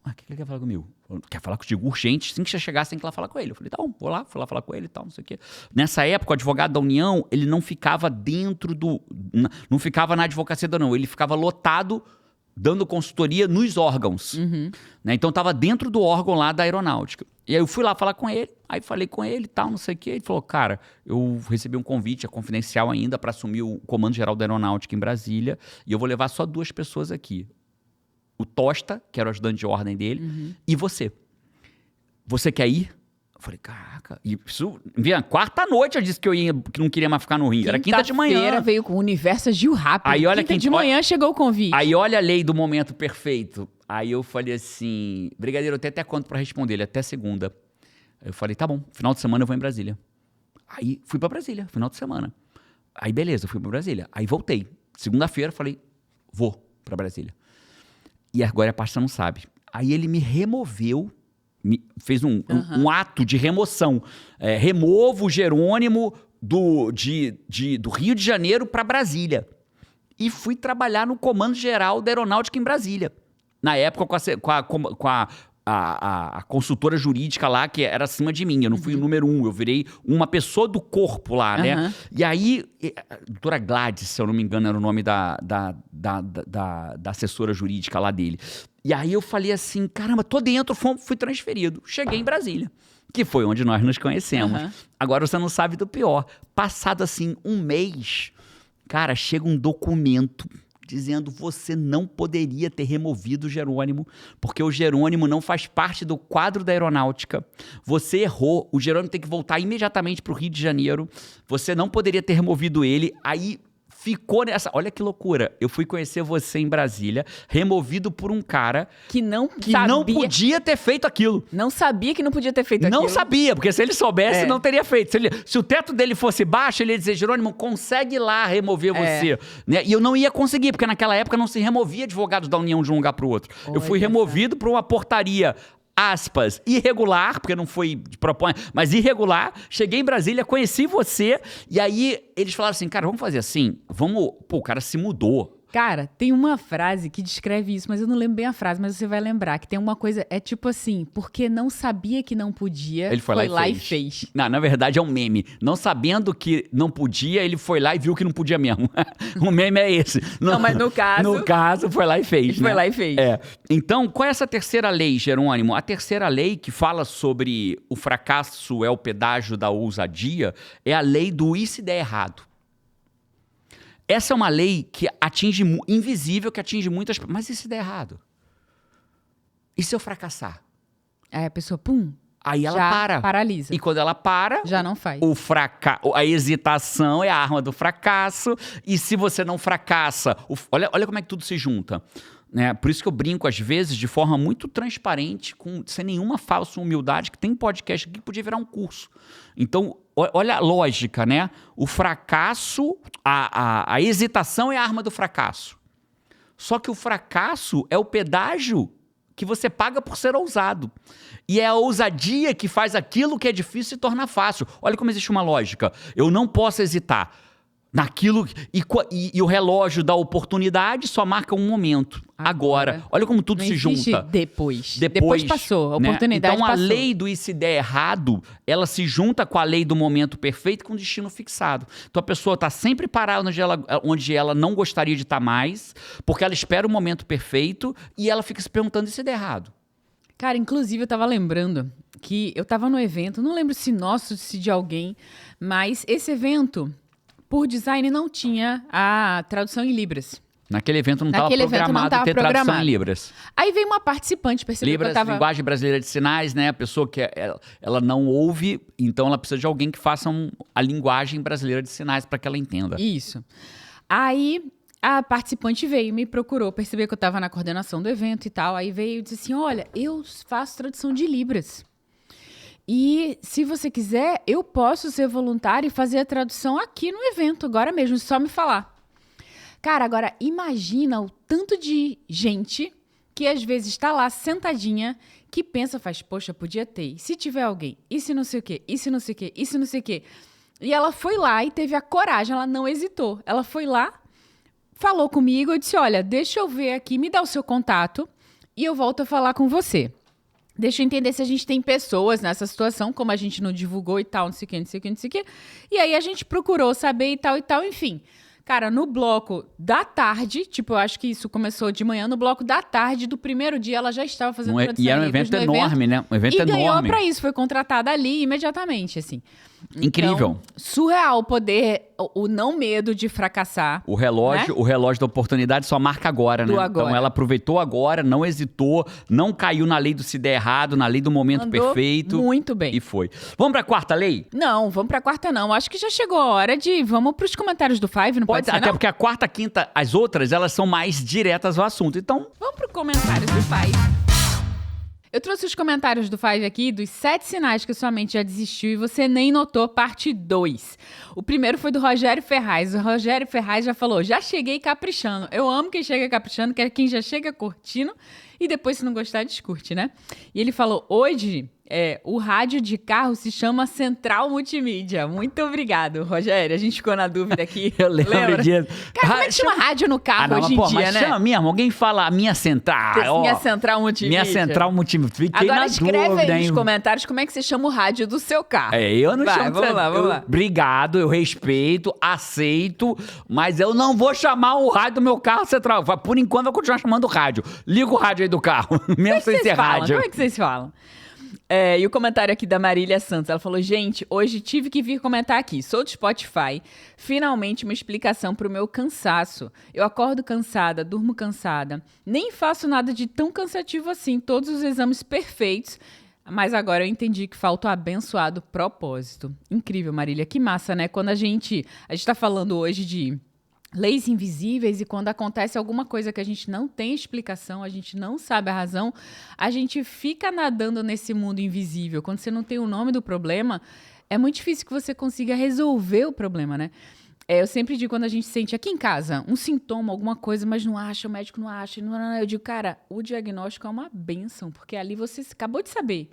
O que ele quer falar comigo? Quer falar contigo urgente, assim que você chegar, você tem que ir lá falar com ele. Eu falei, tá bom, vou lá, fui lá falar com ele e tal, não sei o quê. Nessa época, o advogado da União, ele não ficava dentro não ficava na advocacia da União, ele ficava lotado dando consultoria nos órgãos. Né? Então, estava dentro do órgão lá da aeronáutica. E aí eu fui lá falar com ele, aí falei com ele e tal, não sei o quê. Ele falou, cara, eu recebi um convite, é confidencial ainda, para assumir o Comando Geral da Aeronáutica em Brasília, e eu vou levar só 2 pessoas aqui. O Tosta, que era o ajudante de ordem dele, e você. Você quer ir? Eu falei, caraca. E isso, quarta noite eu disse que eu ia, que não queria mais ficar no Rio. Era quinta de manhã. Quinta-feira veio com o Universo Agiu Rápido. Aí, olha, quinta de manhã chegou o convite. Aí olha a lei do momento perfeito. Aí eu falei assim, brigadeiro, eu tenho até quanto pra responder? Ele, até segunda. Eu falei, tá bom, final de semana eu vou em Brasília. Aí fui pra Brasília, final de semana. Aí beleza, fui pra Brasília. Aí voltei. Segunda-feira falei, vou pra Brasília. E agora a pasta não sabe. Aí ele me removeu, fez um ato de remoção. Removo o Jerônimo do Rio de Janeiro para Brasília. E fui trabalhar no Comando Geral da Aeronáutica em Brasília. Na época, com a consultora jurídica lá, que era acima de mim. Eu não fui o número 1, eu virei uma pessoa do corpo lá, né? E aí, a doutora Gladys, se eu não me engano, era o nome da assessora jurídica lá dele. E aí eu falei assim, caramba, tô dentro, fui transferido. Cheguei em Brasília, que foi onde nós nos conhecemos. Agora você não sabe do pior. Passado assim, um mês, cara, chega um documento dizendo você não poderia ter removido o Jerônimo, porque o Jerônimo não faz parte do quadro da aeronáutica. Você errou, o Jerônimo tem que voltar imediatamente para o Rio de Janeiro. Você não poderia ter removido ele. Aí ficou nessa... Olha que loucura. Eu fui conhecer você em Brasília, removido por um cara que não podia ter feito aquilo. Não sabia que não podia ter feito aquilo. Não sabia, porque se ele soubesse, não teria feito. Se o teto dele fosse baixo, ele ia dizer, Jerônimo, consegue ir lá remover você. Né? E eu não ia conseguir, porque naquela época não se removia advogados da União de um lugar para o outro. Eu fui removido por uma portaria, aspas, irregular, porque não foi de propósito, mas irregular. Cheguei em Brasília, conheci você, e aí eles falaram assim, cara, vamos fazer assim, Pô, o cara se mudou. Cara, tem uma frase que descreve isso, mas eu não lembro bem a frase, mas você vai lembrar que tem uma coisa, é tipo assim, porque não sabia que não podia, ele foi lá e fez. Não, na verdade é um meme. Não sabendo que não podia, ele foi lá e viu que não podia mesmo. O meme é esse. Não, mas no caso... No caso, foi lá e fez. Ele foi lá e fez. Então, qual é essa terceira lei, Jerônimo? A terceira lei que fala sobre o fracasso é o pedágio da ousadia é a lei do e se der errado. Essa é uma lei que atinge, invisível, que atinge muitas pessoas. Mas e se der errado? E se eu fracassar? Aí a pessoa, pum, aí ela paralisa. E quando ela para... já não faz. A hesitação é a arma do fracasso. E se você não fracassa... Olha como é que tudo se junta. Né? Por isso que eu brinco, às vezes, de forma muito transparente, sem nenhuma falsa humildade, que tem podcast aqui que podia virar um curso. Então, olha a lógica, né? O fracasso, a hesitação é a arma do fracasso. Só que o fracasso é o pedágio que você paga por ser ousado. E é a ousadia que faz aquilo que é difícil se tornar fácil. Olha como existe uma lógica. Eu não posso hesitar naquilo... E o relógio da oportunidade só marca um momento. Agora. Olha como tudo se junta. Depois passou. A oportunidade então, passou. a lei do e se der errado, ela se junta com a lei do momento perfeito com destino fixado. Então, a pessoa está sempre parada onde ela não gostaria de estar mais, porque ela espera o momento perfeito e ela fica se perguntando e se der errado. Cara, inclusive, eu tava lembrando que eu tava no evento, não lembro se nosso, se de alguém, mas esse evento... por design, não tinha a tradução em Libras. Naquele evento não estava programado ter tradução em Libras. Aí veio uma participante, percebeu Libras, que eu tava... linguagem brasileira de sinais, né? A pessoa que ela não ouve, então ela precisa de alguém que faça a linguagem brasileira de sinais para que ela entenda. Isso. Aí a participante veio, me procurou, percebeu que eu estava na coordenação do evento e tal. Aí veio e disse assim, olha, eu faço tradução de Libras. E se você quiser, eu posso ser voluntária e fazer a tradução aqui no evento, agora mesmo, só me falar. Cara, agora imagina o tanto de gente que às vezes está lá sentadinha, que pensa, faz, poxa, podia ter. E se tiver alguém? E se não sei o quê? E se não sei o quê? E se não sei o quê? E ela foi lá e teve a coragem, ela não hesitou. Ela foi lá, falou comigo, eu disse, olha, deixa eu ver aqui, me dá o seu contato e eu volto a falar com você. Deixa eu entender se a gente tem pessoas nessa situação, como a gente não divulgou e tal, não sei o quê, não sei o quê, não sei o quê. E aí a gente procurou saber e tal, enfim. Cara, no bloco da tarde, tipo, eu acho que isso começou de manhã, no bloco da tarde do primeiro dia, ela já estava fazendo tradução E era um em Libras evento no enorme, né? Um evento e enorme. ganhou pra isso, foi contratada ali imediatamente, assim. Incrível. Então, surreal o poder, o não medo de fracassar. O relógio da oportunidade só marca agora, né? Agora. Então ela aproveitou agora, não hesitou, não caiu na lei do se der errado, na lei do momento Andou perfeito. muito bem. E foi. Vamos pra quarta lei? Não, vamos pra quarta não. Acho que já chegou a hora de... Vamos pros comentários do Five, não pode ser, Até não? porque a quarta, quinta, as outras, elas são mais diretas ao assunto. Então, Vamos pro comentários do Five. Eu trouxe os comentários do Five aqui, dos 7 sinais que sua mente já desistiu e você nem notou, parte 2. O primeiro foi do Rogério Ferraz. O Rogério Ferraz já falou, já cheguei caprichando. Eu amo quem chega caprichando, que é quem já chega curtindo e depois, se não gostar, descurte, né? E ele falou, hoje... o rádio de carro se chama Central Multimídia. Muito obrigado, Rogério. A gente ficou na dúvida aqui. eu lembro disso. Cara, como é que chama rádio no carro hoje em dia, mas né? chama mesmo, alguém fala minha central. Minha Central Multimídia. Minha Central Multimídia. Fiquei Agora na escreve dúvida, aí nos hein? comentários como é que você chama o rádio do seu carro. Eu não chamo... Vamos lá. Obrigado, eu respeito, aceito, mas eu não vou chamar o rádio do meu carro central. Por enquanto, eu vou continuar chamando o rádio. Liga o rádio aí do carro, mesmo sem ser rádio. Como é que vocês falam? E o comentário aqui da Marília Santos, ela falou, gente, hoje tive que vir comentar aqui, sou do Spotify, finalmente uma explicação pro meu cansaço. Eu acordo cansada, durmo cansada, nem faço nada de tão cansativo assim, todos os exames perfeitos, mas agora eu entendi que falta o abençoado propósito. Incrível, Marília, que massa, né? Quando a gente tá falando hoje de... leis invisíveis, e quando acontece alguma coisa que a gente não tem explicação, a gente não sabe a razão, a gente fica nadando nesse mundo invisível. Quando você não tem o nome do problema, é muito difícil que você consiga resolver o problema, né? Eu sempre digo, quando a gente sente aqui em casa um sintoma, alguma coisa, mas não acha, o médico não acha, eu digo, cara, o diagnóstico é uma bênção, porque ali você acabou de saber.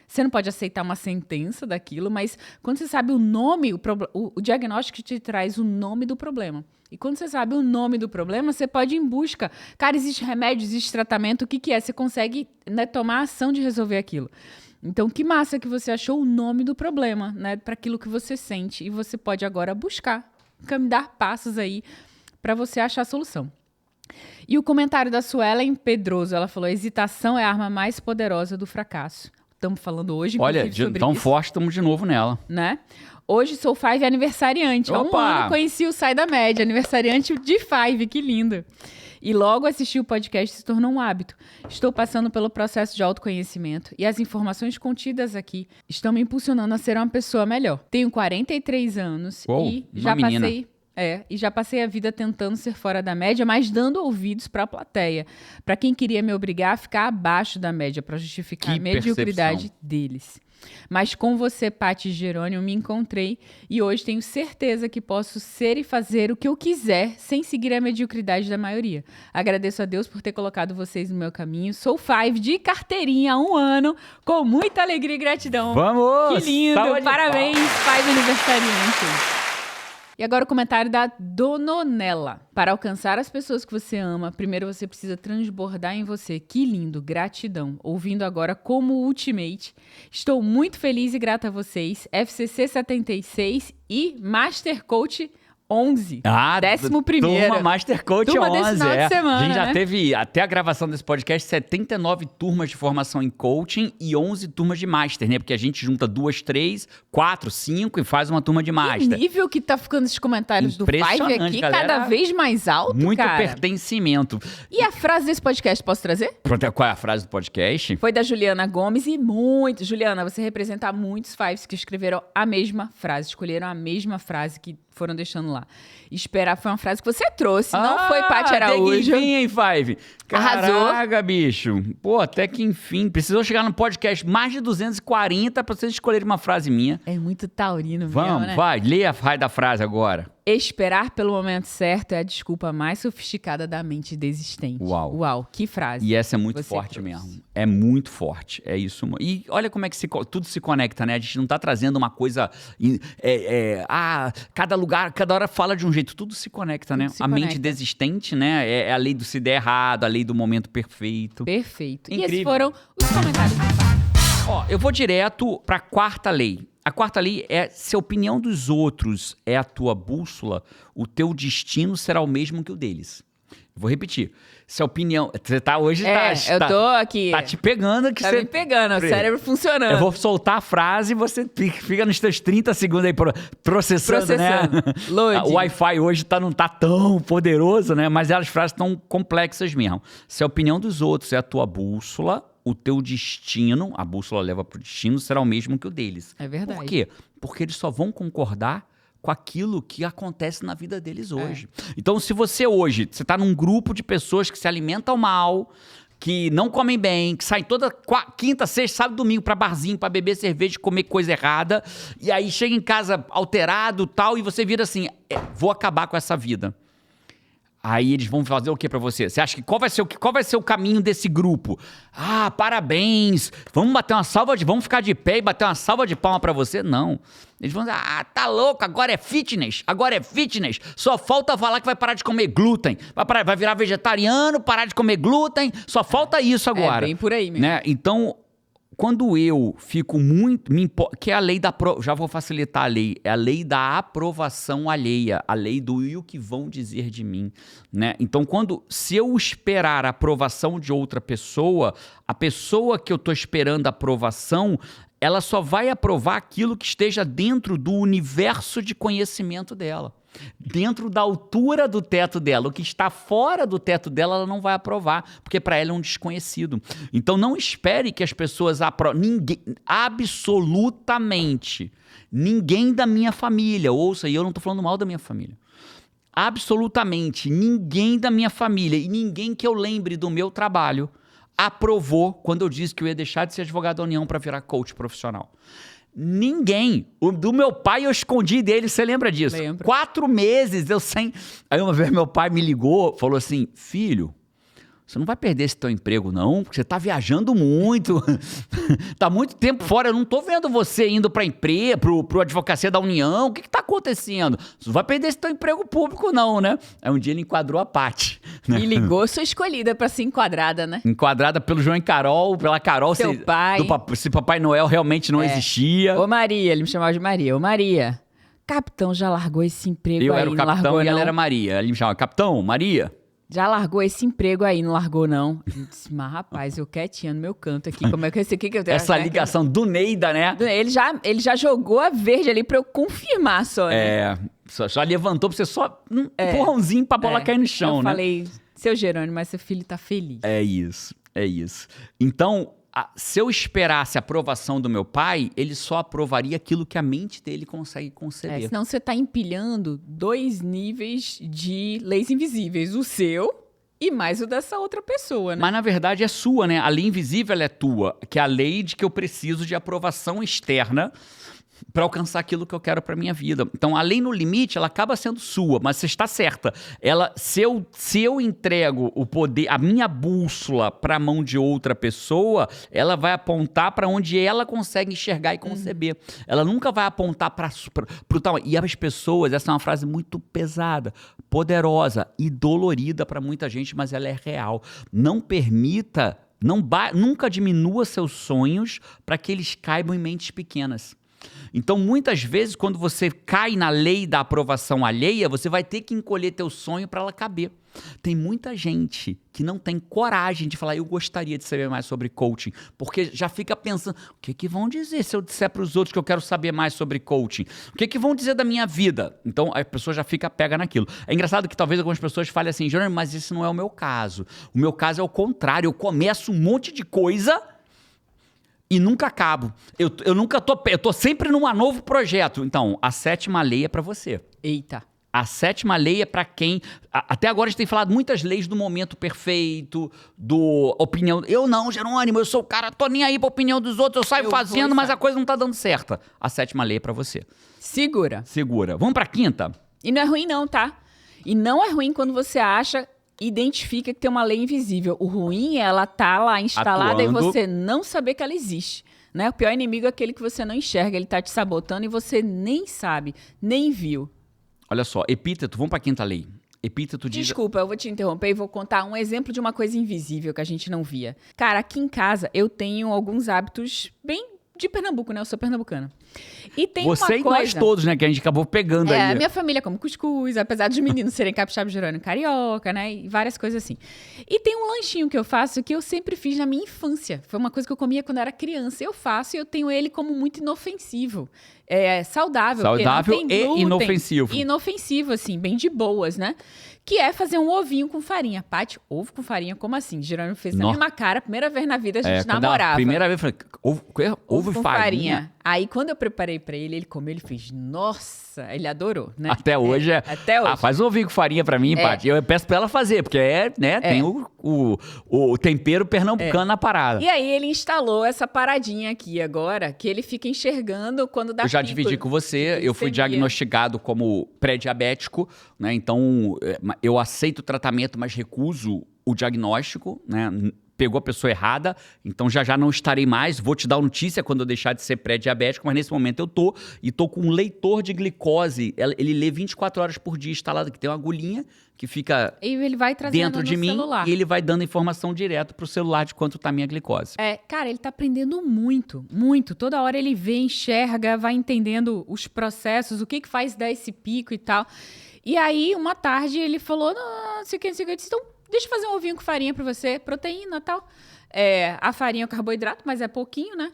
Você não pode aceitar uma sentença daquilo, mas quando você sabe o nome, o diagnóstico te traz o nome do problema. E quando você sabe o nome do problema, você pode ir em busca. Cara, existe remédio, existe tratamento, o que é? Você consegue, né, tomar ação de resolver aquilo. Então, que massa que você achou o nome do problema, né, para aquilo que você sente. E você pode agora buscar, dar passos aí para você achar a solução. E o comentário da Suelen Pedroso, ela falou, hesitação é a arma mais poderosa do fracasso. Estamos falando hoje, olha, sobre tão isso, forte, estamos de novo nela. né? Hoje sou Five aniversariante. Há um Opa! ano conheci o Sai da Média, aniversariante de Five, que lindo. E logo assistir o podcast se tornou um hábito. Estou passando pelo processo de autoconhecimento e as informações contidas aqui estão me impulsionando a ser uma pessoa melhor. Tenho 43 anos e já passei a vida tentando ser fora da média, mas dando ouvidos para a plateia, para quem queria me obrigar a ficar abaixo da média para justificar a mediocridade deles. Mas com você, Paty Jerônimo, me encontrei e hoje tenho certeza que posso ser e fazer o que eu quiser sem seguir a mediocridade da maioria. Agradeço a Deus por ter colocado vocês no meu caminho. Sou Five de carteirinha há um ano, com muita alegria e gratidão. Vamos! Que lindo! Salve de Parabéns, Five aniversariante! E agora o comentário da Dononella. Para alcançar as pessoas que você ama, primeiro você precisa transbordar em você. Que lindo, gratidão. Ouvindo agora como Ultimate. Estou muito feliz e grata a vocês. FCC 76 e Master Coach 11. 11º. Turma Master Coach turma 11. Desse final de semana, a gente já né? teve, até a gravação desse podcast, 79 turmas de formação em coaching e 11 turmas de Master, né? Porque a gente junta 2, 3, 4, 5 e faz uma turma de Master. Que nível que tá ficando esses comentários do Five aqui, galera, cada vez mais alto, muito cara. pertencimento. E a frase desse podcast, posso trazer? Qual é a frase do podcast? Foi da Juliana Gomes e Juliana, você representa muitos Fives que escreveram a mesma frase, escolheram a mesma frase que foram deixando lá. Esperar foi uma frase que você trouxe, não foi Paty Araújo. Até que enfim, hein, Five? Arrasou. Caraca, bicho. Pô, até que enfim. Precisou chegar no podcast mais de 240 pra vocês escolherem uma frase minha. É muito taurino Vamos, mesmo, né? vai. Lê a raio da frase agora. Esperar pelo momento certo é a desculpa mais sofisticada da mente desistente. Uau, que frase. E essa é muito você forte trouxe. mesmo. É muito forte. É isso. E olha como é que tudo se conecta, né? A gente não tá trazendo uma coisa... cada lugar, cada hora fala de um jeito. Tudo se conecta, né? A mente desistente, né? É a lei do se der errado, a lei do momento perfeito. Perfeito. Incrível. E esses foram os comentários do Five. Ó, eu vou direto pra quarta lei. A quarta lei é: se a opinião dos outros é a tua bússola, o teu destino será o mesmo que o deles. Vou repetir. Se a opinião... Você tá hoje... eu tô aqui. Tá te pegando que tá você... me pegando, o cérebro funcionando. Eu vou soltar a frase e você fica nos teus 30 segundos aí processando, né? Load. O Wi-Fi hoje não tá tão poderoso, né? Mas as frases estão complexas mesmo. Se a opinião dos outros é a tua bússola, o teu destino, a bússola leva pro destino, será o mesmo que o deles. É verdade. Por quê? Porque eles só vão concordar com aquilo que acontece na vida deles hoje. Então, se você hoje, você está num grupo de pessoas que se alimentam mal, que não comem bem, que saem toda quinta, sexta, sábado, domingo para barzinho, para beber cerveja, comer coisa errada, e aí chega em casa alterado tal, e você vira assim, vou acabar com essa vida. Aí eles vão fazer o que pra você? Você acha que qual vai ser o caminho desse grupo? Ah, parabéns! Vamos ficar de pé e bater uma salva de palma pra você? Não. Eles vão dizer, tá louco, agora é fitness. Só falta falar que vai parar de comer glúten. Vai virar vegetariano, parar de comer glúten. Só falta isso agora. É bem por aí mesmo. Né? Então, quando eu fico muito... que é a lei da... Já vou facilitar a lei. É a lei da aprovação alheia. A lei do e o que vão dizer de mim. Né? Então, se eu esperar a aprovação de outra pessoa, a pessoa que eu estou esperando a aprovação, ela só vai aprovar aquilo que esteja dentro do universo de conhecimento dela. Dentro da altura do teto dela. O que está fora do teto dela, ela não vai aprovar, porque para ela é um desconhecido. Então não espere que as pessoas aprovem. Ninguém, absolutamente, ninguém da minha família, ouça, e eu não estou falando mal da minha família. Absolutamente ninguém da minha família e ninguém que eu lembre do meu trabalho aprovou quando eu disse que eu ia deixar de ser advogado da União para virar coach profissional. Ninguém. Do meu pai eu escondi dele, você lembra disso? Lembro. 4 meses eu sem... Aí uma vez meu pai me ligou, falou assim, filho, você não vai perder esse teu emprego não, porque você tá viajando muito, tá muito tempo fora, eu não tô vendo você indo pra emprego, pro advocacia da União, o que tá acontecendo? Você não vai perder esse teu emprego público não, né? Aí um dia ele enquadrou a Paty. Né? E ligou sua escolhida pra ser enquadrada, né? Enquadrada pelo João e Carol, pela Carol. Seu pai. Se Papai Noel realmente não existia. Ô Maria, ele me chamava de Maria. Ô Maria, capitão já largou esse emprego Eu aí, era o não capitão largou e não? ela era Maria. Ele me chamava, Capitão, Maria. Já largou esse emprego aí, não largou não? Eu disse, mas rapaz, eu quietinha no meu canto aqui, como é que eu sei o que eu tenho? Essa ligação do Neida, né? Ele já jogou a verde ali pra eu confirmar só, né? Só levantou pra você só um empurrãozinho pra bola cair no chão, eu né? falei, seu Jerônimo, mas seu filho tá feliz. É isso. Então, se eu esperasse a aprovação do meu pai, ele só aprovaria aquilo que a mente dele consegue conceber. Senão você tá empilhando 2 níveis de leis invisíveis. O seu e mais o dessa outra pessoa, né? Mas, na verdade, é sua, né? A lei invisível ela é tua, que é a lei de que eu preciso de aprovação externa para alcançar aquilo que eu quero para minha vida. Então, a lei no limite, ela acaba sendo sua, mas você está certa. Se eu entrego o poder, a minha bússola para a mão de outra pessoa, ela vai apontar para onde ela consegue enxergar e conceber. Ela nunca vai apontar para o tal. E as pessoas, essa é uma frase muito pesada, poderosa e dolorida para muita gente, mas ela é real. Não permita, nunca diminua seus sonhos para que eles caibam em mentes pequenas. Então, muitas vezes, quando você cai na lei da aprovação alheia, você vai ter que encolher teu sonho para ela caber. Tem muita gente que não tem coragem de falar, eu gostaria de saber mais sobre coaching, porque já fica pensando, o que vão dizer se eu disser para os outros que eu quero saber mais sobre coaching? O que vão dizer da minha vida? Então, a pessoa já fica pega naquilo. É engraçado que talvez algumas pessoas falem assim, Jerônimo, mas esse não é o meu caso. O meu caso é o contrário, eu começo um monte de coisa e nunca acabo. Eu tô sempre num novo projeto. Então, a 7ª lei é para você. Eita. A 7ª lei é para quem... Até agora a gente tem falado muitas leis do momento perfeito, do opinião... Eu não, Jerônimo, eu sou o cara, tô nem aí pra opinião dos outros, eu saio fazendo, mas a coisa não tá dando certo. A 7ª lei é para você. Segura. Vamos pra 5ª? E não é ruim não, tá? E não é ruim quando você identifica que tem uma lei invisível. O ruim é ela tá lá instalada e você não saber que ela existe. Né? O pior inimigo é aquele que você não enxerga, ele tá te sabotando e você nem sabe, nem viu. Olha só, epíteto, vamos pra 5ª lei. Epíteto diz... Desculpa, eu vou te interromper e vou contar um exemplo de uma coisa invisível que a gente não via. Cara, aqui em casa eu tenho alguns hábitos bem de Pernambuco, né? Eu sou pernambucana. E tem Você uma e coisa... nós todos, né? Que a gente acabou pegando aí. A minha família come cuscuz, apesar dos meninos serem capixaba, Jerônimo, carioca, né? E várias coisas assim. E tem um lanchinho que eu faço que eu sempre fiz na minha infância. Foi uma coisa que eu comia quando eu era criança. Eu faço e eu tenho ele como muito inofensivo. Saudável. Saudável não tem glúten, e inofensivo. Inofensivo, assim, bem de boas, né? Que é fazer um ovinho com farinha. Paty, ovo com farinha, como assim? Jerônimo fez na mesma cara. Primeira vez na vida a gente namorava. Primeira vez eu falei, ovo com e farinha. Aí quando eu preparei pra ele, ele comeu, ele fez, nossa, ele adorou, né? Até hoje é. Até hoje. Faz um ovinho com farinha pra mim, Paty. Eu peço pra ela fazer, porque tem o tempero pernambucano na parada. E aí ele instalou essa paradinha aqui agora, que ele fica enxergando quando dá Eu já pico dividi com você, eu fui glicemia. diagnosticado como pré-diabético, né? Então, eu aceito o tratamento, mas recuso o diagnóstico, né? Pegou a pessoa errada, então já não estarei mais. Vou te dar notícia quando eu deixar de ser pré-diabético, mas nesse momento eu tô com um leitor de glicose. Ele lê 24 horas por dia instalado, que tem uma agulhinha que fica E ele vai trazendo dentro de no mim celular. e ele vai dando informação direto pro celular de quanto tá a minha glicose. Cara, ele tá aprendendo muito, muito. Toda hora ele vê, enxerga, vai entendendo os processos, o que faz dar esse pico e tal. E aí, uma tarde, ele falou, não sei o que, eu disse, então, deixa eu fazer um ovinho com farinha pra você, proteína e tal. A farinha é o carboidrato, mas é pouquinho, né?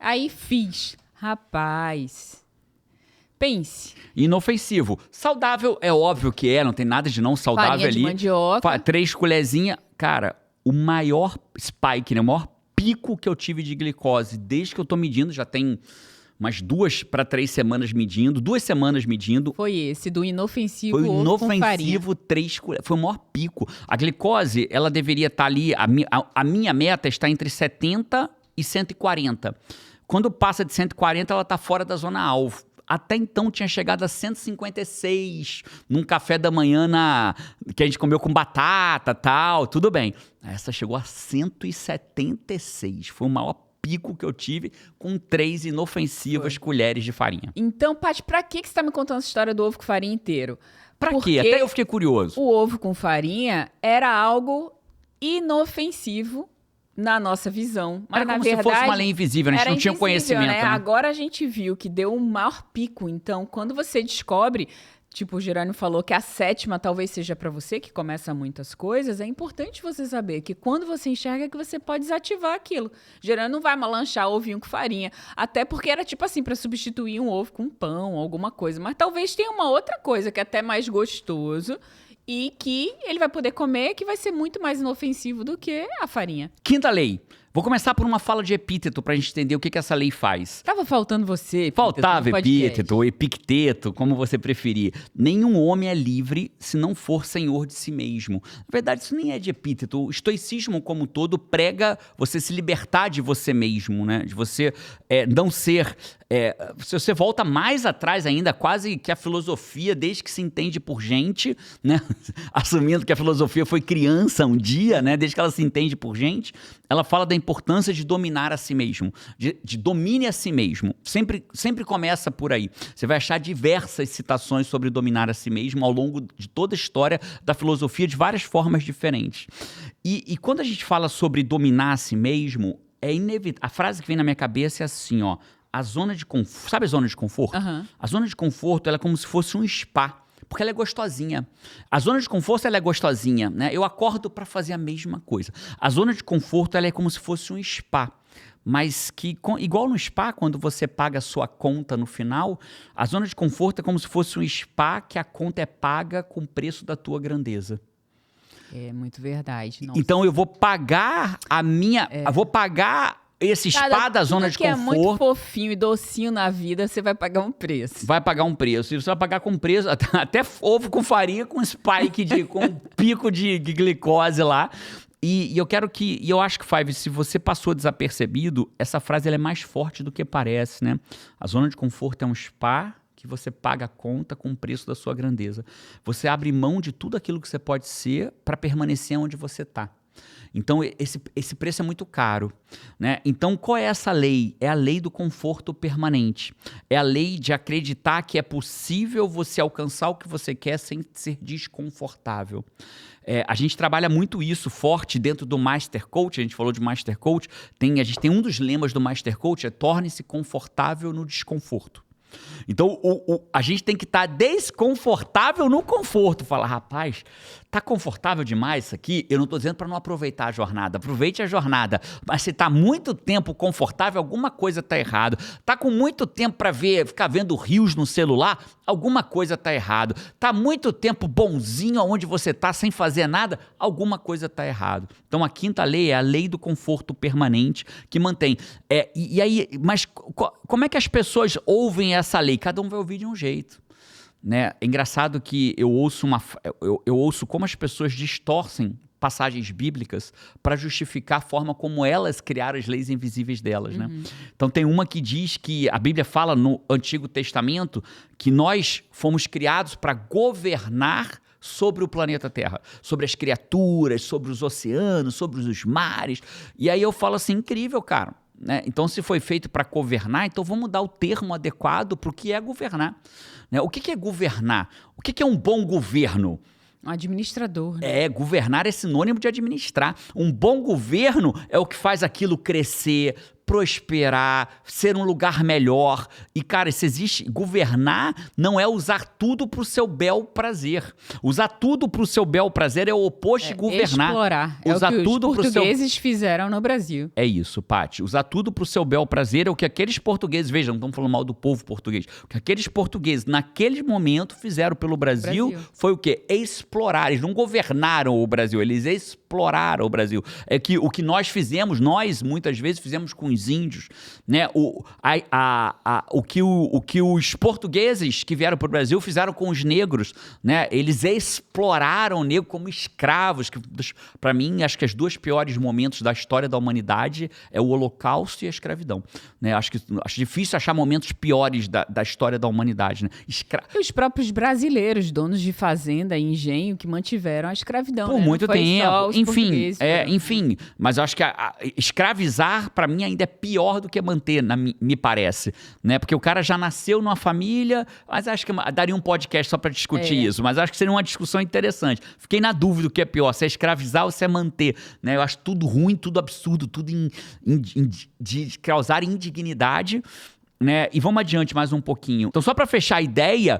Aí fiz. Rapaz, pense. Inofensivo. Saudável é óbvio que não tem nada de não saudável Farinha ali. de mandioca. 3 colherzinhas. Cara, o maior spike, né? O maior pico que eu tive de glicose desde que eu tô medindo, já tem umas 2 para 3 semanas medindo, 2 semanas medindo. Foi esse, do inofensivo Foi ovo com farinha. inofensivo 3 colheres. Foi o maior pico. A glicose, ela deveria estar ali, a minha meta está entre 70 e 140. Quando passa de 140, ela está fora da zona alvo. Até então tinha chegado a 156 num café da manhã que a gente comeu com batata e tal, tudo bem. Essa chegou a 176. Foi o maior pico que eu tive com 3 inofensivas colheres de farinha. Então, Paty, pra que você tá me contando essa história do ovo com farinha inteiro? Pra quê? Até eu fiquei curioso. O ovo com farinha era algo inofensivo na nossa visão. Mas, Era como na se verdade, fosse uma lei invisível, a gente não tinha invisível, conhecimento. né? Né? Agora a gente viu que deu um maior pico. Então, quando você descobre, tipo o Jerônimo falou que a 7ª talvez seja para você, que começa muitas coisas, é importante você saber que quando você enxerga que você pode desativar aquilo. Jerônimo não vai lanchar ovinho com farinha, até porque era tipo assim, para substituir um ovo com pão, alguma coisa. Mas talvez tenha uma outra coisa que é até mais gostoso e que ele vai poder comer, que vai ser muito mais inofensivo do que a farinha. Quinta lei. Vou começar por uma fala de epíteto pra gente entender o que essa lei faz. Tava faltando você, Faltava no podcast. epíteto ou epicteto, como você preferir. Nenhum homem é livre se não for senhor de si mesmo. Na verdade, isso nem é de epíteto. O estoicismo como um todo prega você se libertar de você mesmo, né? De você não ser... se você volta mais atrás ainda, quase que a filosofia, desde que se entende por gente, né? Assumindo que a filosofia foi criança um dia, né? Desde que ela se entende por gente, ela fala da importância de dominar a si mesmo, de domine a si mesmo. Sempre começa por aí. Você vai achar diversas citações sobre dominar a si mesmo ao longo de toda a história da filosofia de várias formas diferentes. E quando a gente fala sobre dominar a si mesmo, é inevitável. A frase que vem na minha cabeça é assim, ó. A zona de conforto... Sabe a zona de conforto? Uhum. A zona de conforto, ela é como se fosse um spa. Porque ela é gostosinha. A zona de conforto, ela é gostosinha, né? Eu acordo para fazer a mesma coisa. A zona de conforto, ela é como se fosse um spa. Mas que, igual no spa, quando você paga a sua conta no final, a zona de conforto é como se fosse um spa que a conta é paga com o preço da tua grandeza. É muito verdade. Nossa. Então eu vou pagar eu vou pagar esse spa da zona de conforto. Que é muito fofinho e docinho na vida, você vai pagar um preço. Vai pagar um preço. E você vai pagar com preço, até ovo com farinha, com spike, com pico de glicose lá. E eu acho que, Five, se você passou desapercebido, essa frase ela é mais forte do que parece, né? A zona de conforto é um spa que você paga a conta com o preço da sua grandeza. Você abre mão de tudo aquilo que você pode ser para permanecer onde você está. Então, esse preço é muito caro, né? Então, qual é essa lei? É a lei do conforto permanente. É a lei de acreditar que é possível você alcançar o que você quer sem ser desconfortável. A gente trabalha muito isso forte dentro do Master Coach. A gente falou de Master Coach. A gente tem um dos lemas do Master Coach, torne-se confortável no desconforto. Então, a gente tem que estar desconfortável no conforto. Falar, rapaz, tá confortável demais isso aqui? Eu não estou dizendo para não aproveitar a jornada. Aproveite a jornada. Mas se está muito tempo confortável, alguma coisa está errado. Está com muito tempo para ficar vendo rios no celular, alguma coisa está errado. Está muito tempo bonzinho onde você está sem fazer nada, alguma coisa está errado. Então, a quinta lei é a lei do conforto permanente que mantém. E aí, mas como é que as pessoas ouvem essa lei? Cada um vai ouvir de um jeito. Né? É engraçado que eu ouço como as pessoas distorcem passagens bíblicas para justificar a forma como elas criaram as leis invisíveis delas. Né? Então tem uma que diz que a Bíblia fala no Antigo Testamento que nós fomos criados para governar sobre o planeta Terra, sobre as criaturas, sobre os oceanos, sobre os mares. E aí eu falo assim, incrível, cara. Né? Então, se foi feito para governar, então vamos dar o termo adequado para o que é governar. Né? O que é governar? O que é um bom governo? Um administrador. Né? Governar é sinônimo de administrar. Um bom governo é o que faz aquilo crescer, prosperar, ser um lugar melhor. E, cara, se existe... Governar não é usar tudo pro seu bel prazer. Usar tudo pro seu bel prazer é o oposto de governar. Explorar. Usar é o que tudo os portugueses fizeram no Brasil. É isso, Paty. Usar tudo pro seu bel prazer é o que aqueles portugueses... Veja, não estamos falando mal do povo português. O que aqueles portugueses, naquele momento, fizeram pelo Brasil foi o quê? Explorar. Eles não governaram o Brasil, eles exploraram o Brasil. É que o que nós fizemos, nós muitas vezes fizemos com os índios, né? O que os portugueses que vieram para o Brasil fizeram com os negros, né? Eles exploraram o negro como escravos. Para mim, acho que os dois piores momentos da história da humanidade é o Holocausto e a escravidão. Né? Acho difícil achar momentos piores da história da humanidade. Né? E os próprios brasileiros, donos de fazenda e engenho, que mantiveram a escravidão. Por muito tempo. Enfim, mas eu acho que escravizar, para mim, ainda é pior do que manter, me parece, né? Porque o cara já nasceu numa família, mas acho que daria um podcast só para discutir isso, mas acho que seria uma discussão interessante. Fiquei na dúvida do que é pior, se é escravizar ou se é manter, né? Eu acho tudo ruim, tudo absurdo, tudo de causar indignidade, né? E vamos adiante mais um pouquinho. Então, só para fechar a ideia,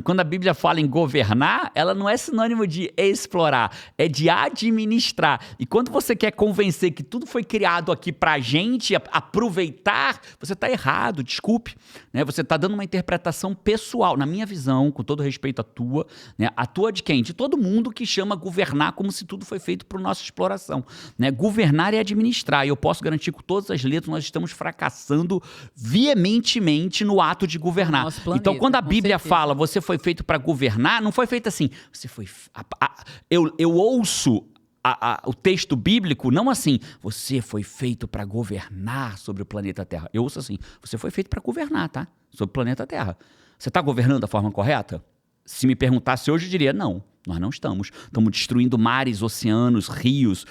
quando a Bíblia fala em governar, ela não é sinônimo de explorar, é de administrar. E quando você quer convencer que tudo foi criado aqui pra gente aproveitar, você tá errado, desculpe. Né? Você tá dando uma interpretação pessoal, na minha visão, com todo respeito à tua, né? A tua de quem? De todo mundo que chama governar como se tudo foi feito por nossa exploração. Né? Governar é administrar, e eu posso garantir com todas as letras nós estamos fracassando veementemente no ato de governar. Então, quando a Bíblia fala você foi feito para governar, não foi feito assim. Você foi. Eu ouço o texto bíblico não assim. Você foi feito para governar sobre o planeta Terra. Eu ouço assim. Você foi feito para governar, tá? Sobre o planeta Terra. Você está governando da forma correta? Se me perguntasse hoje, eu diria não. Nós não estamos. Estamos destruindo mares, oceanos, rios,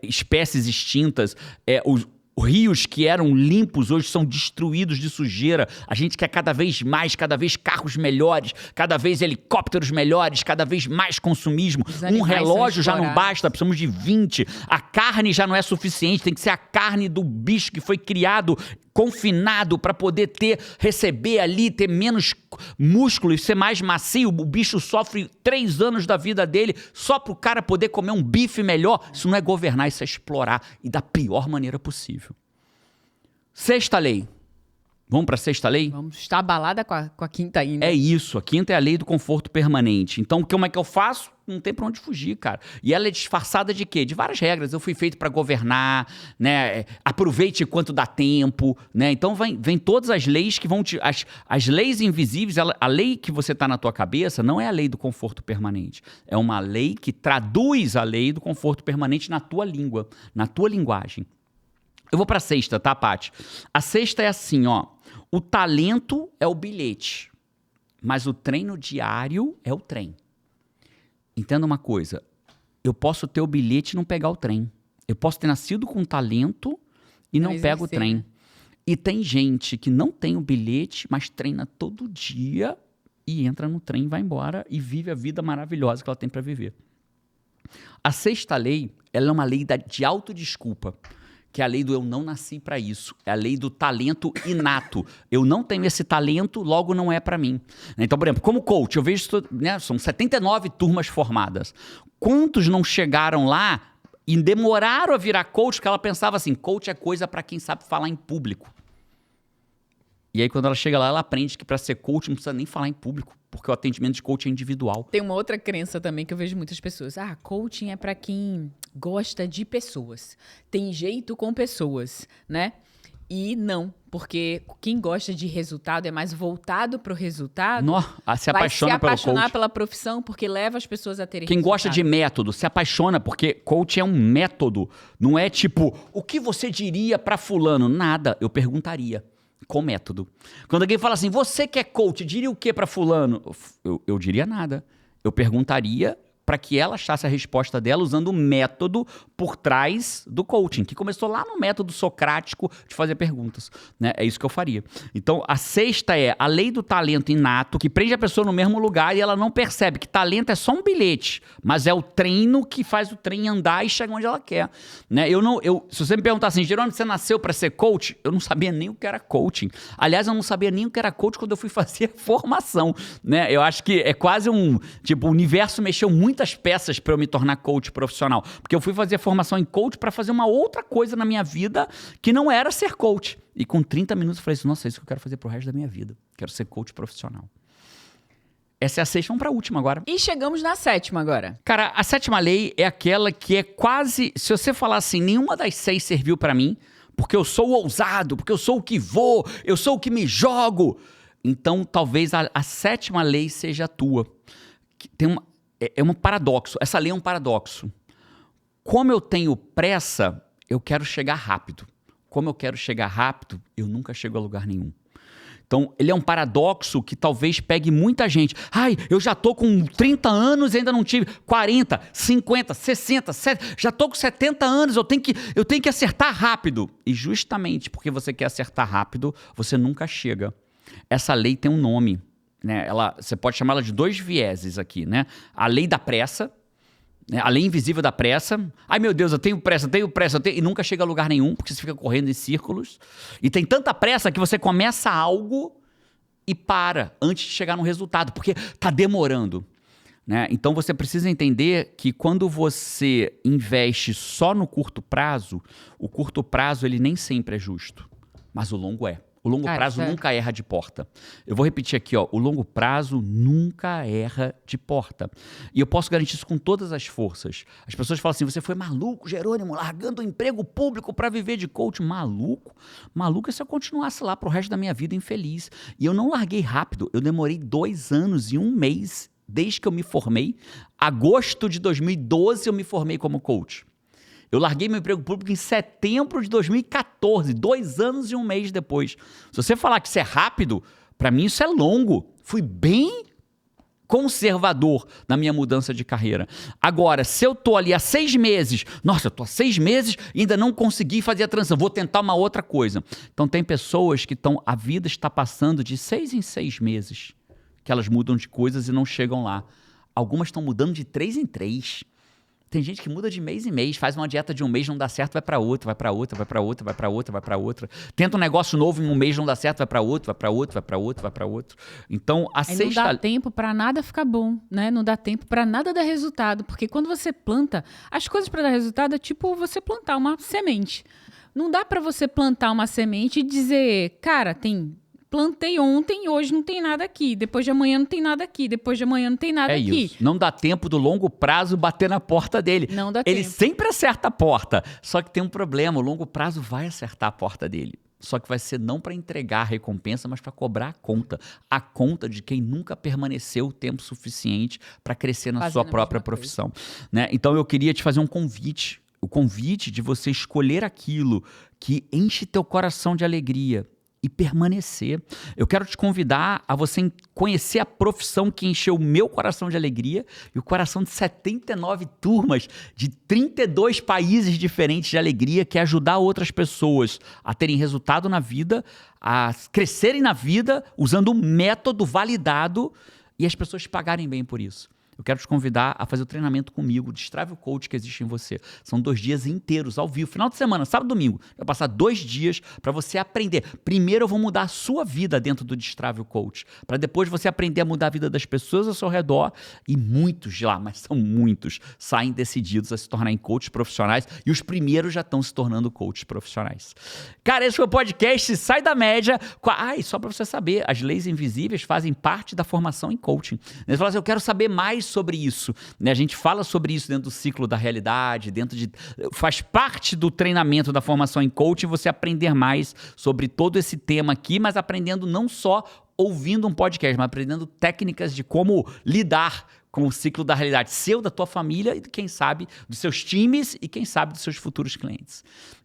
espécies extintas, os rios que eram limpos hoje são destruídos de sujeira. A gente quer cada vez mais, cada vez carros melhores, cada vez helicópteros melhores, cada vez mais consumismo. Um relógio já não basta, precisamos de 20. A carne já não é suficiente, tem que ser a carne do bicho que foi criado, confinado para poder receber ali, ter menos músculo e ser mais macio. O bicho sofre 3 anos da vida dele só para o cara poder comer um bife melhor. Isso não é governar, isso é explorar e da pior maneira possível. Sexta lei. Vamos para a sexta lei? Vamos estar abalada com a quinta ainda. É isso, a quinta é a lei do conforto permanente. Então, como é que eu faço? Não tem para onde fugir, cara. E ela é disfarçada de quê? De várias regras. Eu fui feito para governar, né? Aproveite enquanto dá tempo, né? Então, vem todas as leis que vão te... As leis invisíveis, a lei que você tá na tua cabeça não é a lei do conforto permanente. É uma lei que traduz a lei do conforto permanente na tua língua, na tua linguagem. Eu vou para a sexta, tá, Paty? A sexta é assim, ó. O talento é o bilhete, mas o treino diário é o trem. Entenda uma coisa, eu posso ter o bilhete e não pegar o trem. Eu posso ter nascido com talento e não pego o trem. Né? E tem gente que não tem o bilhete, mas treina todo dia e entra no trem, vai embora e vive a vida maravilhosa que ela tem para viver. A sexta lei, ela é uma lei de autodesculpa, que é a lei do eu não nasci para isso. É a lei do talento inato. Eu não tenho esse talento, logo não é para mim. Então, por exemplo, como coach, eu vejo, né, são 79 turmas formadas. Quantos não chegaram lá e demoraram a virar coach, porque ela pensava assim, coach é coisa para quem sabe falar em público. E aí, quando ela chega lá, ela aprende que para ser coach não precisa nem falar em público, porque o atendimento de coaching é individual. Tem uma outra crença também que eu vejo muitas pessoas. Coaching é para quem gosta de pessoas. Tem jeito com pessoas, né? E não, porque quem gosta de resultado é mais voltado para o resultado. Se apaixona pelo coach. Vai se apaixonar pela profissão, porque leva as pessoas a terem Quem resultado. gosta de método, se apaixona, porque coach é um método. Não é tipo, o que você diria para fulano? Nada, eu perguntaria. Com método. Quando alguém fala assim, você que é coach, diria o que para fulano? Eu diria nada. Eu perguntaria para que ela achasse a resposta dela usando o método por trás do coaching, que começou lá no método socrático de fazer perguntas. Né? É isso que eu faria. Então, a sexta é a lei do talento inato, que prende a pessoa no mesmo lugar e ela não percebe que talento é só um bilhete, mas é o treino que faz o trem andar e chegar onde ela quer. Né? Se você me perguntar assim, Jerônimo, você nasceu para ser coach? Eu não sabia nem o que era coaching. Aliás, eu não sabia nem o que era coach quando eu fui fazer a formação. Né? Eu acho que é quase o universo mexeu muitas peças para eu me tornar coach profissional. Porque eu fui fazer formação em coach para fazer uma outra coisa na minha vida que não era ser coach. E com 30 minutos eu falei assim, nossa, é isso que eu quero fazer pro resto da minha vida. Quero ser coach profissional. Essa é a sexta, vamos para a última agora. E chegamos na sétima agora. Cara, a sétima lei é aquela que é quase... Se você falar assim, nenhuma das 6 serviu para mim, porque eu sou o ousado, porque eu sou o que vou, eu sou o que me jogo. Então, talvez a sétima lei seja a tua. É um paradoxo. Essa lei é um paradoxo. Como eu tenho pressa, eu quero chegar rápido. Como eu quero chegar rápido, eu nunca chego a lugar nenhum. Então, ele é um paradoxo que talvez pegue muita gente. Eu já tô com 30 anos e ainda não tive 40, 50, 60, 70, já tô com 70 anos, eu tenho que acertar rápido. E justamente porque você quer acertar rápido, você nunca chega. Essa lei tem um nome. Né? Você pode chamá-la de 2 vieses aqui, né? A lei da pressa, né? A lei invisível da pressa. Ai, meu Deus, eu tenho pressa, e nunca chega a lugar nenhum, porque você fica correndo em círculos. E tem tanta pressa que você começa algo e para antes de chegar no resultado, porque tá demorando. Né? Então você precisa entender que quando você investe só no curto prazo, o curto prazo ele nem sempre é justo, mas o longo é. O longo prazo nunca erra de porta. Eu vou repetir aqui, ó. O longo prazo nunca erra de porta. E eu posso garantir isso com todas as forças. As pessoas falam assim, você foi maluco, Jerônimo, largando o emprego público para viver de coach. Maluco? Maluco é se eu continuasse lá pro resto da minha vida infeliz. E eu não larguei rápido. Eu demorei 2 anos e 1 mês desde que eu me formei. Agosto de 2012 eu me formei como coach. Eu larguei meu emprego público em setembro de 2014, 2 anos e 1 mês depois. Se você falar que isso é rápido, para mim isso é longo. Fui bem conservador na minha mudança de carreira. Agora, se eu tô ali há 6 meses, nossa, eu tô há 6 meses e ainda não consegui fazer a transição, vou tentar uma outra coisa. Então tem pessoas que a vida está passando de 6 em 6 meses, que elas mudam de coisas e não chegam lá. Algumas estão mudando de 3 em 3. Tem gente que muda de mês em mês, faz uma dieta de 1 mês, não dá certo, vai para outra, vai para outra, vai para outra, vai para outra, vai para outra. Tenta um negócio novo em 1 mês, não dá certo, vai para outro, vai para outro, vai para outro, vai para outro. Então, a sexta... Não dá tempo para nada ficar bom, né? Não dá tempo para nada dar resultado, porque quando você planta, as coisas para dar resultado é tipo você plantar uma semente. Não dá para você plantar uma semente e dizer, cara, plantei ontem e hoje não tem nada aqui. Depois de amanhã não tem nada aqui. Depois de amanhã não tem nada aqui. É isso. Não dá tempo do longo prazo bater na porta dele. Não dá tempo. Ele sempre acerta a porta. Só que tem um problema. O longo prazo vai acertar a porta dele. Só que vai ser não para entregar a recompensa, mas para cobrar a conta. A conta de quem nunca permaneceu o tempo suficiente para crescer na sua própria profissão. Né? Então eu queria te fazer um convite. O convite de você escolher aquilo que enche teu coração de alegria e permanecer. Eu quero te convidar a você conhecer a profissão que encheu o meu coração de alegria e o coração de 79 turmas de 32 países diferentes de alegria, que é ajudar outras pessoas a terem resultado na vida, a crescerem na vida usando um método validado e as pessoas pagarem bem por isso. Eu quero te convidar a fazer o treinamento comigo, Destrave o Coach que existe em você. São 2 dias inteiros, ao vivo, final de semana, sábado e domingo. Eu vou passar 2 dias para você aprender. Primeiro eu vou mudar a sua vida dentro do Destrave o Coach, para depois você aprender a mudar a vida das pessoas ao seu redor. E muitos de lá, mas são muitos, saem decididos a se tornarem coaches profissionais e os primeiros já estão se tornando coaches profissionais. Cara, esse foi o podcast Sai da Média. E só para você saber, as leis invisíveis fazem parte da formação em coaching. Você fala assim, eu quero saber mais sobre isso, né? A gente fala sobre isso dentro do ciclo da realidade, faz parte do treinamento da formação em coaching você aprender mais sobre todo esse tema aqui, mas aprendendo não só ouvindo um podcast, mas aprendendo técnicas de como lidar com o ciclo da realidade seu, da tua família e, quem sabe, dos seus times e, quem sabe, dos seus futuros clientes.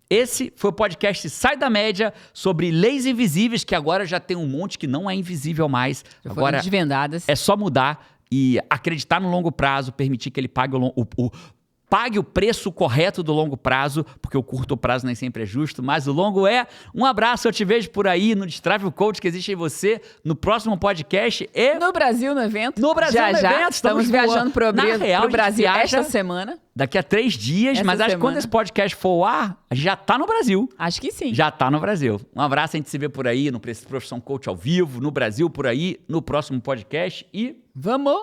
Esse foi o podcast Sai da Média sobre leis invisíveis, que agora já tem um monte que não é invisível mais. Já foram agora desvendadas. É só mudar e acreditar no longo prazo, permitir que ele pague o preço correto do longo prazo, porque o curto prazo nem sempre é justo, mas o longo é. Um abraço, eu te vejo por aí no Destrave o Coach que existe em você, no próximo podcast e... No Brasil, no evento. No Brasil, no evento. Estamos viajando pro Brasil esta semana. Daqui a 3 dias, mas acho que quando esse podcast for ao ar, a gente já tá no Brasil. Acho que sim. Já tá no Brasil. Um abraço, a gente se vê por aí, no Profissão Coach ao vivo, no Brasil por aí, no próximo podcast e... Vamos!